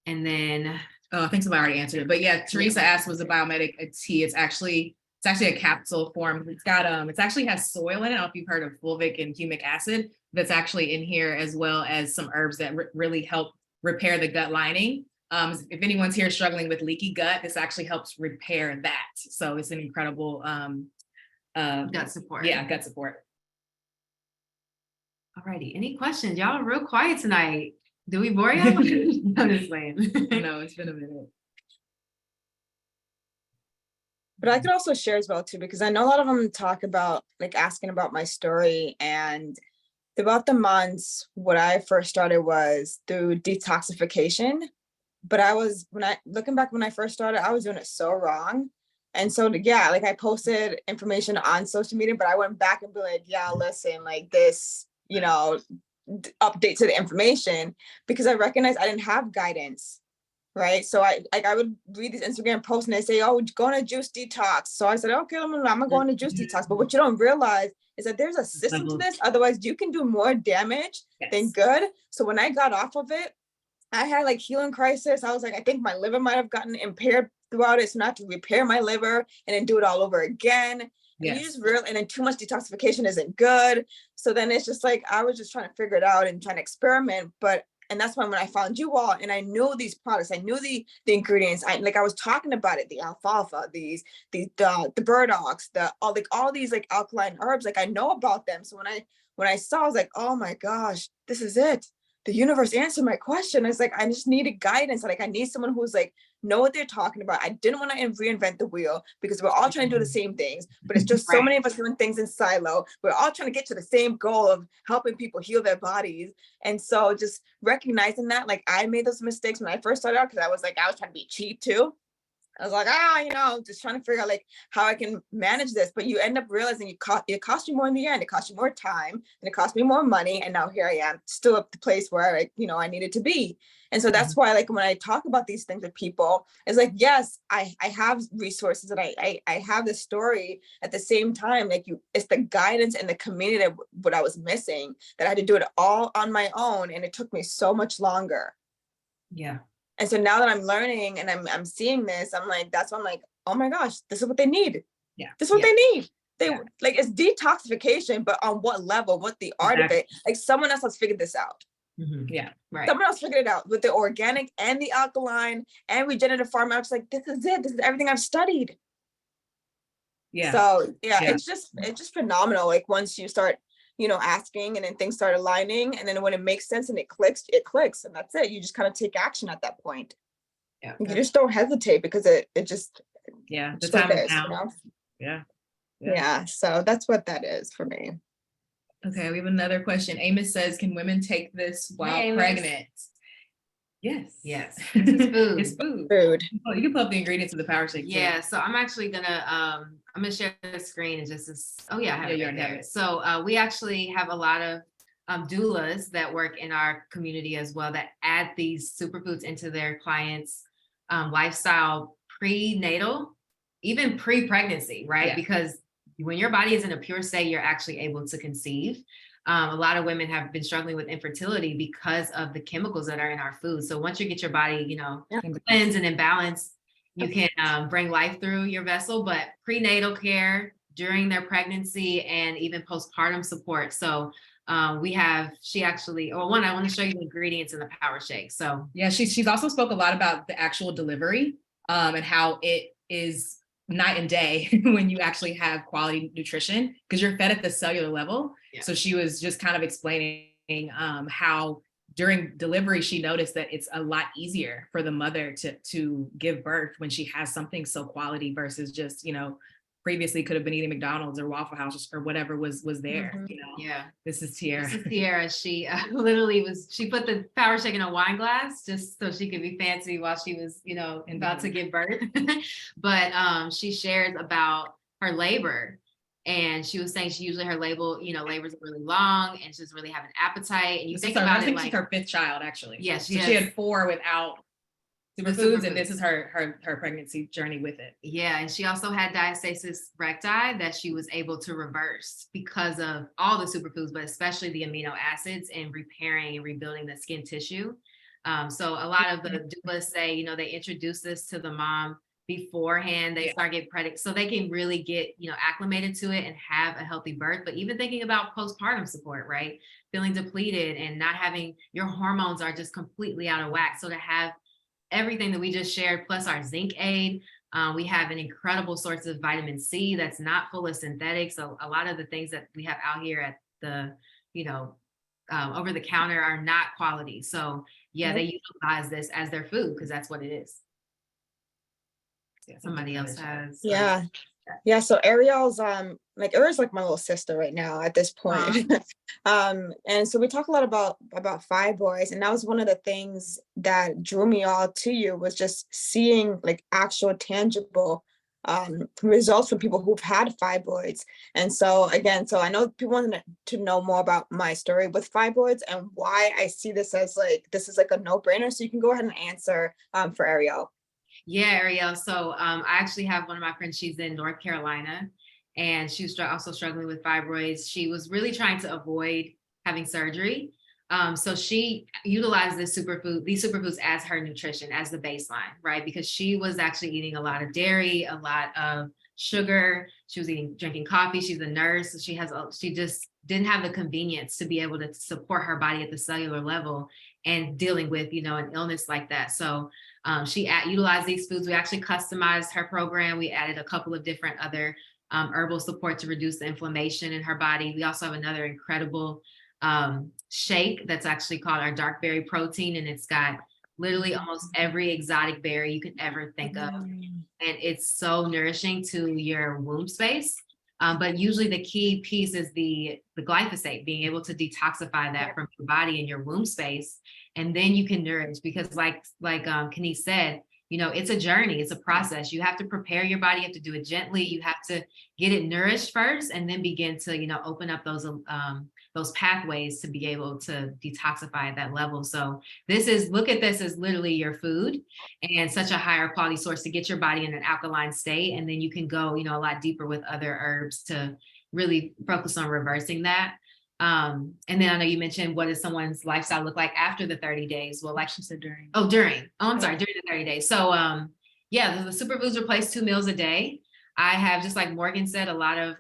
Speaker 1: And then
Speaker 3: I think somebody already answered it. But yeah, Teresa asked, was a biomedic a tea? It's actually a capsule form. It's got it actually has soil in it. I don't know if you've heard of fulvic and humic acid. That's actually in here, as well as some herbs that really help repair the gut lining. If anyone's here struggling with leaky gut, this actually helps repair that. So it's an incredible
Speaker 1: gut support.
Speaker 3: Yeah, gut support.
Speaker 1: Alrighty, any questions? Y'all are real quiet tonight. Do we bore you? I'm just playing.
Speaker 3: No, it's been a minute.
Speaker 2: But I could also share as well too, because I know a lot of them talk about like asking about my story, and throughout the months, what I first started was through detoxification. But looking back when I first started, I was doing it so wrong. And so, yeah, like I posted information on social media, but I went back and be like, yeah, listen, like this, update to the information, because I recognized I didn't have guidance. Right. So I would read these Instagram posts and they say, oh, go on a juice detox. So I said, okay, I'm gonna go on a juice detox. But what you don't realize is that there's a system to this. Otherwise, you can do more damage than good. So when I got off of it, I had like healing crisis. I was like, I think my liver might have gotten impaired throughout it. So not to repair my liver and then do it all over again. Yes. And you just and then too much detoxification isn't good. So then it's just like, I was just trying to figure it out and trying to experiment. And that's when I found you all, and I knew these products, I knew the ingredients. I was talking about it, the alfalfa, the burdocks, all these like alkaline herbs, like I know about them. So when I saw, I was like, oh my gosh, this is it. The universe answered my question. It's like, I just needed guidance. Like I need someone who's like, know what they're talking about. I didn't want to reinvent the wheel, because we're all trying to do the same things, but it's just so many of us doing things in silo. We're all trying to get to the same goal of helping people heal their bodies. And so just recognizing that, like I made those mistakes when I first started out, because I was trying to be cheap too. I was like, just trying to figure out like how I can manage this. But you end up realizing it cost you more in the end. It cost you more time, and it cost me more money. And now here I am, still at the place where I needed to be. And so that's why, like, when I talk about these things with people, it's like, yes, I have resources and I have this story. At the same time, like it's the guidance and the community that what I was missing, that I had to do it all on my own. And it took me so much longer.
Speaker 3: Yeah.
Speaker 2: And so now that I'm learning and I'm seeing this, I'm like, that's when I'm like, oh my gosh, this is what they need.
Speaker 3: Yeah.
Speaker 2: This is what they need. Like, it's detoxification, but on what level, what the art of it, like someone else has figured this out.
Speaker 3: Mm-hmm. Yeah. Right.
Speaker 2: Someone else figured it out with the organic and the alkaline and regenerative farming. I was like, this is it. This is everything I've studied. Yeah. So it's just phenomenal. Like once you start, asking, and then things start aligning, and then when it makes sense and it clicks, and that's it. You just kind of take action at that point. Yeah. You just don't hesitate, because it just,
Speaker 3: the time is now.
Speaker 2: Yeah. So that's what that is for me.
Speaker 3: Okay. We have another question. Amos says, can women take this while pregnant? Yes.
Speaker 1: It's food.
Speaker 3: It's food. Oh, you can put up the ingredients of the power shake.
Speaker 1: Yeah. So I'm actually gonna share the screen and just I have it right there. So we actually have a lot of doulas that work in our community as well, that add these superfoods into their clients' lifestyle prenatal, even pre-pregnancy, right? Yeah. Because when your body is in a pure state, you're actually able to conceive. A lot of women have been struggling with infertility because of the chemicals that are in our food. So once you get your body, cleansed and in balance, you can bring life through your vessel. But prenatal care during their pregnancy and even postpartum support. So I want to show you the ingredients in the power shake. So
Speaker 3: yeah, she's also spoke a lot about the actual delivery and how it is night and day when you actually have quality nutrition because you're fed at the cellular level. Yeah. So she was just kind of explaining how during delivery, she noticed that it's a lot easier for the mother to give birth when she has something so quality versus just, previously could have been eating McDonald's or Waffle House or whatever was there.
Speaker 1: Yeah.
Speaker 3: This is Tiara.
Speaker 1: She she put the power shake in a wine glass just so she could be fancy while she was, about to give birth. But she shares about her labor. And she was saying her labors are really long and she doesn't really have an appetite. And you think about it, like
Speaker 3: her 5th child, actually.
Speaker 1: Yes,
Speaker 3: yeah, she had 4 without superfoods, and this is her pregnancy journey with it.
Speaker 1: Yeah, and she also had diastasis recti that she was able to reverse because of all the superfoods, but especially the amino acids and repairing and rebuilding the skin tissue. So a lot of the doulas say, they introduce this to the mom beforehand. They start getting pregnant so they can really get, acclimated to it and have a healthy birth. But even thinking about postpartum support, right? Feeling depleted and not having your hormones are just completely out of whack. So to have everything that we just shared, plus our zinc aid. We have an incredible source of vitamin C that's not full of synthetics. So a lot of the things that we have out here at the, over the counter are not quality. So yeah, they utilize this as their food because that's what it is. Yeah, somebody else has.
Speaker 2: Yeah. So Ariel's Ariel's like my little sister right now at this point. And so we talk a lot about fibroids, and that was one of the things that drew me all to you was just seeing like actual tangible results from people who've had fibroids. And so again, I know people want to know more about my story with fibroids and why I see this as this is like a no-brainer. So you can go ahead and answer for Ariel.
Speaker 1: Yeah, Ariel. So I actually have one of my friends, she's in North Carolina, and she was also struggling with fibroids. She was really trying to avoid having surgery. So she utilized these superfoods as her nutrition, as the baseline, right? Because she was actually eating a lot of dairy, a lot of sugar. She was drinking coffee. She's a nurse. So she just didn't have the convenience to be able to support her body at the cellular level and dealing with, an illness like that. So she utilized these foods. We actually customized her program. We added a couple of different other herbal support to reduce the inflammation in her body. We also have another incredible shake that's actually called our dark berry protein, and it's got literally almost every exotic berry you could ever think of, and it's so nourishing to your womb space. But usually the key piece is the glyphosate, being able to detoxify that from your body and your womb space, and then you can nourish. Because like Kenise said, it's a journey, it's a process. You have to prepare your body, you have to do it gently, you have to get it nourished first, and then begin to open up those pathways to be able to detoxify at that level. So look at this as literally your food and such a higher quality source to get your body in an alkaline state. And then you can go, a lot deeper with other herbs to really focus on reversing that. And then I know you mentioned, what does someone's lifestyle look like after the 30 days? Well, like she said, during. During the 30 days. So the superfoods replace 2 meals a day. I have, just like Morgan said, a lot of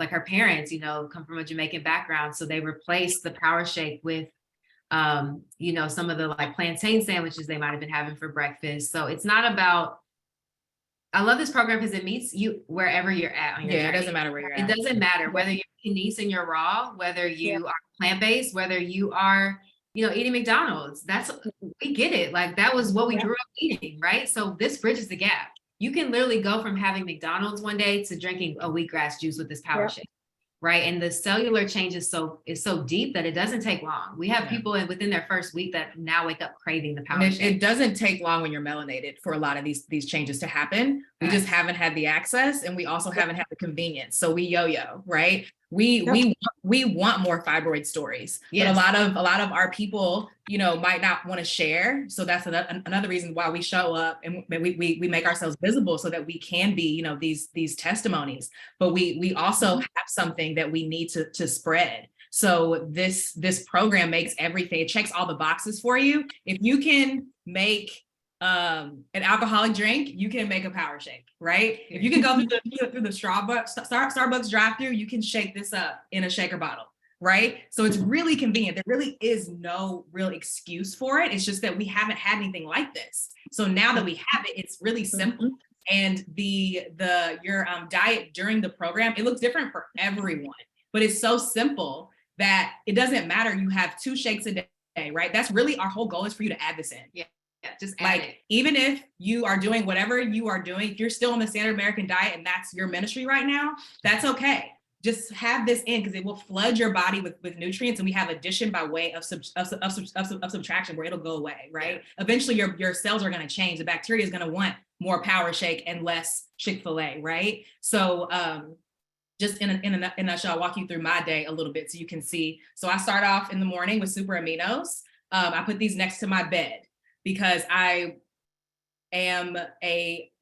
Speaker 1: her parents, come from a Jamaican background. So they replaced the power shake with, some of the plantain sandwiches they might've been having for breakfast. So it's not about, I love this program because it meets you wherever you're at on your journey.
Speaker 3: It doesn't matter where you're at.
Speaker 1: It doesn't matter whether you're Kenise and you're raw, whether you are plant-based, whether you are, eating McDonald's. We get it. That was what we grew up eating, right? So this bridges the gap. You can literally go from having McDonald's one day to drinking a wheatgrass juice with this power shake, right? And the cellular change is so deep that it doesn't take long. We have people within their first week that now wake up craving the power shake.
Speaker 3: It doesn't take long when you're melanated for a lot of these changes to happen. We just haven't had the access, and we also haven't had the convenience. So we yo-yo, right? We want more fibroid stories,
Speaker 1: Yes.
Speaker 3: but a lot of our people, you know, might not want to share. So that's another reason why we show up and we make ourselves visible so that we can be, you know, these testimonies. But we also have something that we need to spread. So this program makes everything, it checks all the boxes for you. If you can make an alcoholic drink, you can make a power shake, right? If you can go through the Starbucks drive-through, you can shake this up in a shaker bottle, right? So it's really convenient. There really is no real excuse for it. It's just that we haven't had anything like this. So now that we have it, it's really simple. And your diet during the program, it looks different for everyone, but it's so simple that it doesn't matter. You have 2 shakes a day, right? That's really our whole goal is for you to add this in.
Speaker 1: Yeah, just add
Speaker 3: Like,
Speaker 1: it.
Speaker 3: even if you are doing whatever you are doing, if you're still on the standard American diet and that's your ministry right now, that's okay. Just have this in because it will flood your body with nutrients, and we have addition by way of subtraction where it'll go away, right? Yeah. Eventually your cells are going to change. The bacteria is going to want more Power Shake and less Chick-fil-A, right? So just in a nutshell, I'll walk you through my day a little bit so you can see. So I start off in the morning with super aminos. I put these next to my bed because I am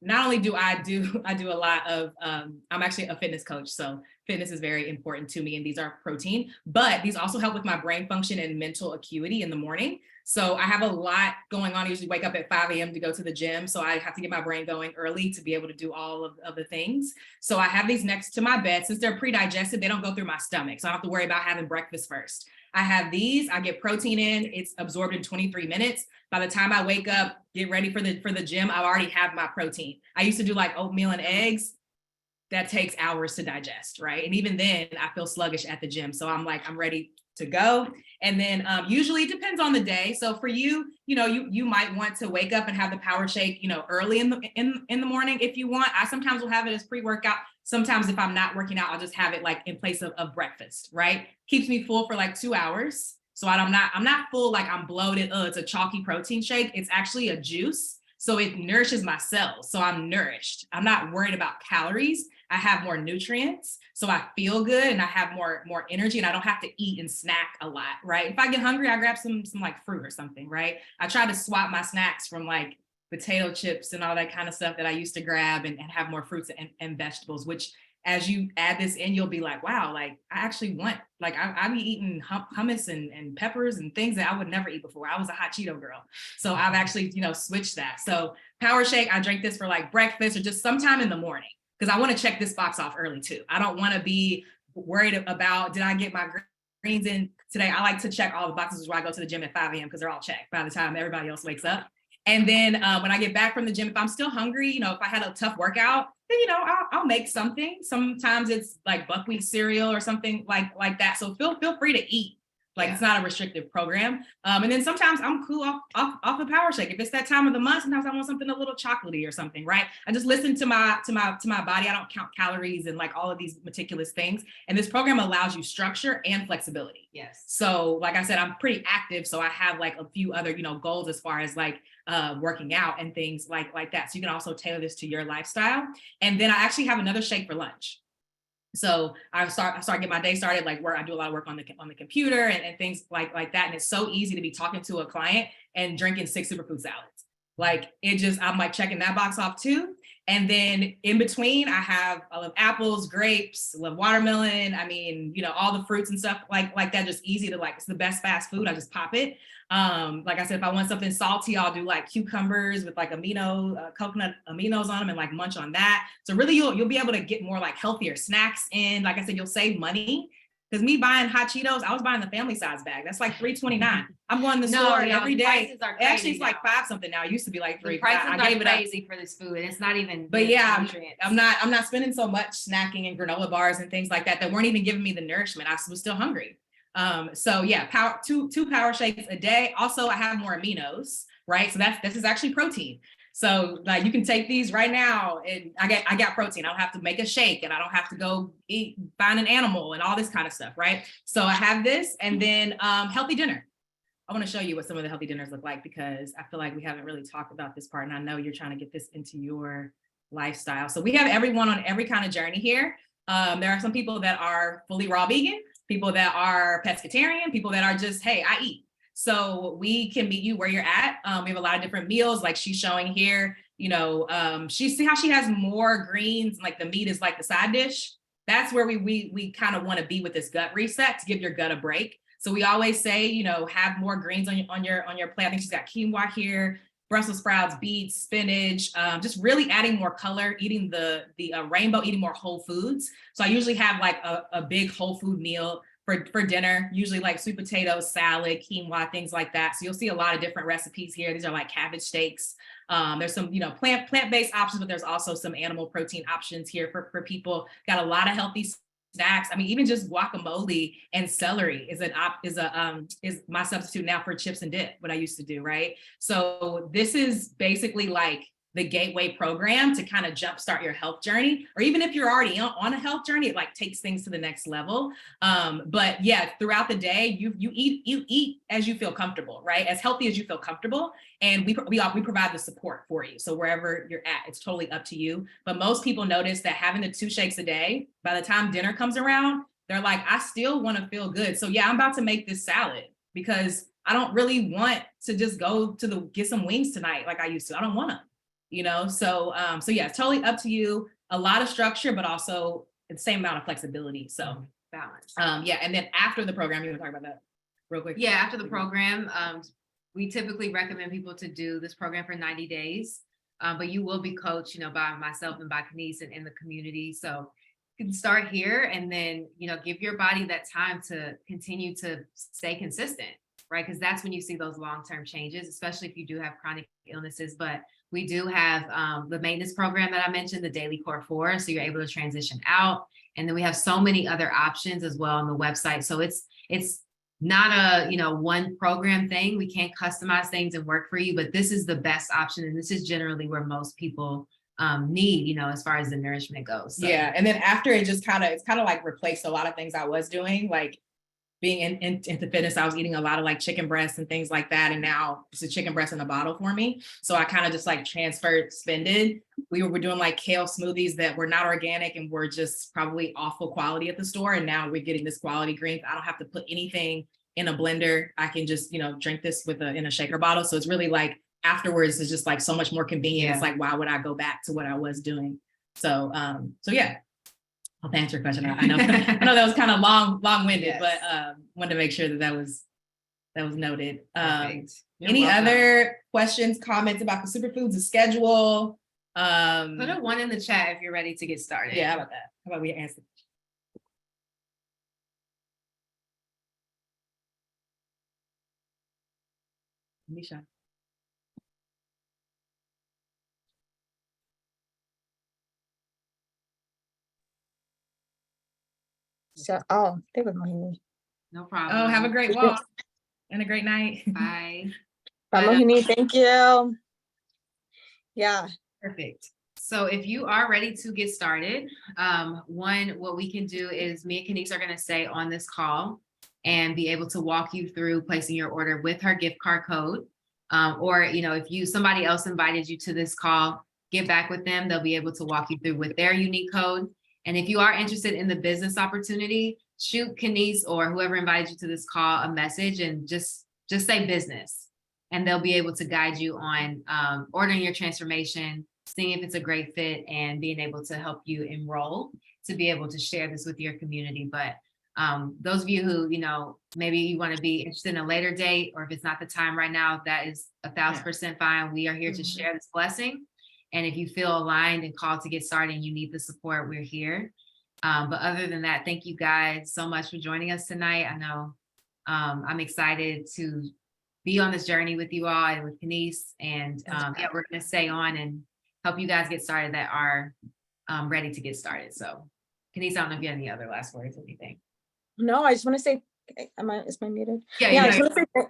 Speaker 3: not only do I do a lot of, I'm actually a fitness coach. So fitness is very important to me, and these are protein, but these also help with my brain function and mental acuity in the morning. So I have a lot going on. I usually wake up at 5 a.m. to go to the gym. So I have to get my brain going early to be able to do all of the things. So I have these next to my bed. Since they're pre-digested, they don't go through my stomach. So I don't have to worry about having breakfast first. I have these, I get protein in, it's absorbed in 23 minutes. By the time I wake up, get ready for the gym, I already have my protein. I used to do like oatmeal and eggs. That takes hours to digest, right? And even then I feel sluggish at the gym. So I'm ready to go. And then usually it depends on the day. So for you, you might want to wake up and have the Power Shake, early in the morning if you want. I sometimes will have it as pre-workout. Sometimes if I'm not working out, I'll just have it like in place of breakfast, right? Keeps me full for like 2 hours. So I'm not full, like I'm bloated. Oh, it's a chalky protein shake. It's actually a juice. So it nourishes my cells. So I'm nourished. I'm not worried about calories. I have more nutrients. So I feel good and I have more energy, and I don't have to eat and snack a lot, right? If I get hungry, I grab some like fruit or something, right? I try to swap my snacks from like potato chips and all that kind of stuff that I used to grab and have more fruits and vegetables, which as you add this in, you'll be like, wow, like I actually want, like I be eating hummus and peppers and things that I would never eat before. I was a hot Cheeto girl. So I've actually, switched that. So Power Shake, I drink this for like breakfast or just sometime in the morning, because I want to check this box off early too. I don't want to be worried about, did I get my greens in today? I like to check all the boxes where I go to the gym at 5 a.m. because they're all checked by the time everybody else wakes up. And then when I get back from the gym, if I'm still hungry, if I had a tough workout, then, I'll make something. Sometimes it's like buckwheat cereal or something like that. So feel free to eat. Like, yeah. It's not a restrictive program. And then sometimes I'm cool off a Power Shake. If it's that time of the month, sometimes I want something a little chocolatey or something, right? I just listen to my body. I don't count calories and like all of these meticulous things. And this program allows you structure and flexibility.
Speaker 1: Yes.
Speaker 3: So like I said, I'm pretty active. So I have like a few other, goals as far as like working out and things like that. So you can also tailor this to your lifestyle. And then I actually have another shake for lunch. So I start get my day started like where I do a lot of work on the computer and things like that. And it's so easy to be talking to a client and drinking 6 superfood salads. Like I'm like checking that box off too. And then in between, I love apples, grapes, love watermelon. I mean, all the fruits and stuff like that, just easy to like, it's the best fast food. I just pop it. Like I said, if I want something salty, I'll do like cucumbers with like coconut aminos on them and like munch on that. So really you'll be able to get more like healthier snacks in. Like I said, you'll save money. Because me buying hot Cheetos, I was buying the family size bag. That's like $3.29. I'm going to the store every day. Actually, it's like $5 something now. It used to be like $3.
Speaker 1: The prices are crazy for this food. It's not even.
Speaker 3: But yeah, I'm not spending so much snacking and granola bars and things like that weren't even giving me the nourishment. I was still hungry. So yeah, two Power Shakes a day. Also, I have more aminos, right? So this is actually protein. So like you can take these right now and I got protein. I don't have to make a shake and I don't have to go find an animal and all this kind of stuff, right? So I have this, and then healthy dinner. I want to show you what some of the healthy dinners look like, because I feel like we haven't really talked about this part, and I know you're trying to get this into your lifestyle. So we have everyone on every kind of journey here. There are some people that are fully raw vegan, people that are pescatarian, people that are just, hey, I eat. So we can meet you where you're at. We have a lot of different meals, like she's showing here. You know, see how she has more greens, like the meat is like the side dish. That's where we kind of want to be with this gut reset, to give your gut a break. So we always say, you know, have more greens on your plate. I think she's got quinoa here, Brussels sprouts, beets, spinach, just really adding more color, eating the rainbow, eating more whole foods. So I usually have like a big whole food meal for dinner, usually like sweet potatoes, salad, quinoa, things like that. So you'll see a lot of different recipes here. These are like cabbage steaks. There's some, you know, plant-based options, but there's also some animal protein options here for people. Got a lot of healthy snacks. I mean, even just guacamole and celery is my substitute now for chips and dip, what I used to do, right? So this is basically like the gateway program to kind of jumpstart your health journey, or even if you're already on a health journey, it like takes things to the next level. But yeah, throughout the day, you eat as you feel comfortable, right? As healthy as you feel comfortable. And we provide the support for you. So wherever you're at, it's totally up to you. But most people notice that having the 2 shakes a day, by the time dinner comes around, they're like, I still want to feel good. So yeah, I'm about to make this salad because I don't really want to just go to get some wings tonight like I used to. I don't want to. You know, so yeah, it's totally up to you. A lot of structure, but also the same amount of flexibility. So
Speaker 1: Balance.
Speaker 3: yeah, and then after the program, you want to talk about that real quick?
Speaker 1: Yeah, after the program, we typically recommend people to do this program for 90 days, but you will be coached, you know, by myself and by Kenise and in the community. So you can start here and then, you know, give your body that time to continue to stay consistent, right? Because that's when you see those long-term changes, especially if you do have chronic illnesses. But we do have the maintenance program that I mentioned, the Daily Core 4, so you're able to transition out. And then we have so many other options as well on the website. So it's not a, you know, one program thing. We can't customize things and work for you, but this is the best option. And this is generally where most people need, you know, as far as the nourishment goes. So.
Speaker 3: Yeah. And then after it's kind of like replaced a lot of things I was doing, like being into fitness, I was eating a lot of like chicken breasts and things like that. And now it's a chicken breast in a bottle for me. So I kind of just like suspended. We were doing like kale smoothies that were not organic and were just probably awful quality at the store. And now we're getting this quality greens. I don't have to put anything in a blender. I can just, you know, drink this in a shaker bottle. So it's really like afterwards, it's just like so much more convenient. Yeah. It's like, why would I go back to what I was doing? So yeah. I'll answer your question. I know that was kind of long-winded, yes. But wanted to make sure that was noted. Any welcome. Other questions, comments about the superfoods, the schedule?
Speaker 1: Put a 1 in the chat if you're ready to get started.
Speaker 3: Yeah, how about that? How about we answer? Misha.
Speaker 2: So, they would Mohini.
Speaker 1: No problem.
Speaker 3: Oh, have a great walk and a great night.
Speaker 1: Bye.
Speaker 2: Bye, Mohini. Thank you. Yeah.
Speaker 1: Perfect. So if you are ready to get started, what we can do is me and Kenise are going to stay on this call and be able to walk you through placing your order with her gift card code. Or, you know, if somebody else invited you to this call, get back with them. They'll be able to walk you through with their unique code. And if you are interested in the business opportunity, shoot Kenise or whoever invited you to this call a message and just say business. And they'll be able to guide you on ordering your transformation, seeing if it's a great fit, and being able to help you enroll to be able to share this with your community. But those of you who, you know, maybe you want to be interested in a later date, or if it's not the time right now, that is 1,000% fine. We are here to share this blessing. And if you feel aligned and called to get started and you need the support, we're here. But other than that, thank you guys so much for joining us tonight. I know I'm excited to be on this journey with you all and with Kenise. And yeah, we're going to stay on and help you guys get started that are ready to get started. So Kenise, I don't know if you have any other last words or anything.
Speaker 2: No, I just want to say, is my muted?
Speaker 1: Yeah,
Speaker 2: I just want to say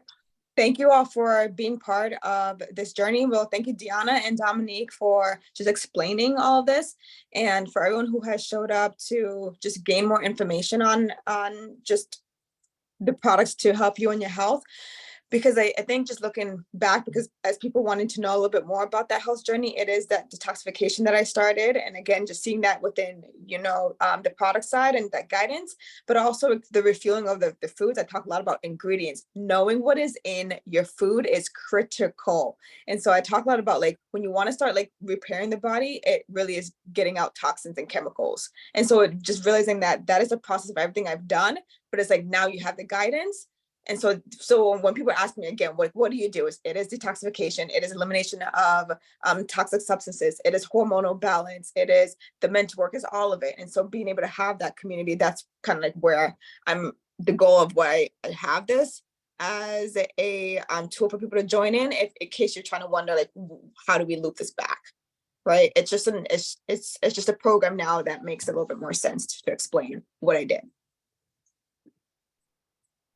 Speaker 2: thank you all for being part of this journey. Well, thank you, Deanna and Dominique, for just explaining all of this, and for everyone who has showed up to just gain more information on just the products to help you in your health. because I think just looking back, because as people wanting to know a little bit more about that health journey, it is that detoxification that I started. And again, just seeing that within, the product side and that guidance, but also the refueling of the foods. I talk a lot about ingredients. Knowing what is in your food is critical. And so I talk a lot about like, when you want to start like repairing the body, it really is getting out toxins and chemicals. And so just realizing that that is the process of everything I've done, but it's like, now you have the guidance. And so when people ask me again, what do you do? It is detoxification. It is elimination of toxic substances. It is hormonal balance. It is the mental work, is all of it. And so being able to have that community, that's kind of like where the goal of why I have this as a tool for people to join in case you're trying to wonder, like, how do we loop this back? Right. It's just it's just a program now that makes a little bit more sense to explain what I did.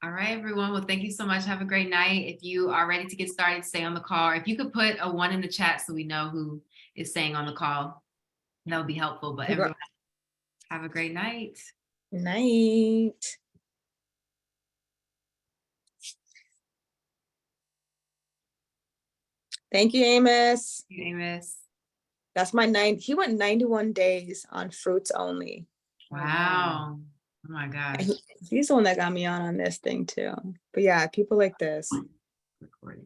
Speaker 1: All right, everyone. Well, thank you so much. Have a great night. If you are ready to get started, stay on the call. Or if you could put a 1 in the chat so we know who is staying on the call, that would be helpful. But everyone, have a great night.
Speaker 2: Night. Thank you, Amos.
Speaker 1: Thank you, Amos.
Speaker 2: That's he went 91 days on fruits only.
Speaker 1: Wow. Oh my gosh.
Speaker 2: He's the one that got me on this thing too. But yeah, people like this.
Speaker 1: Recording.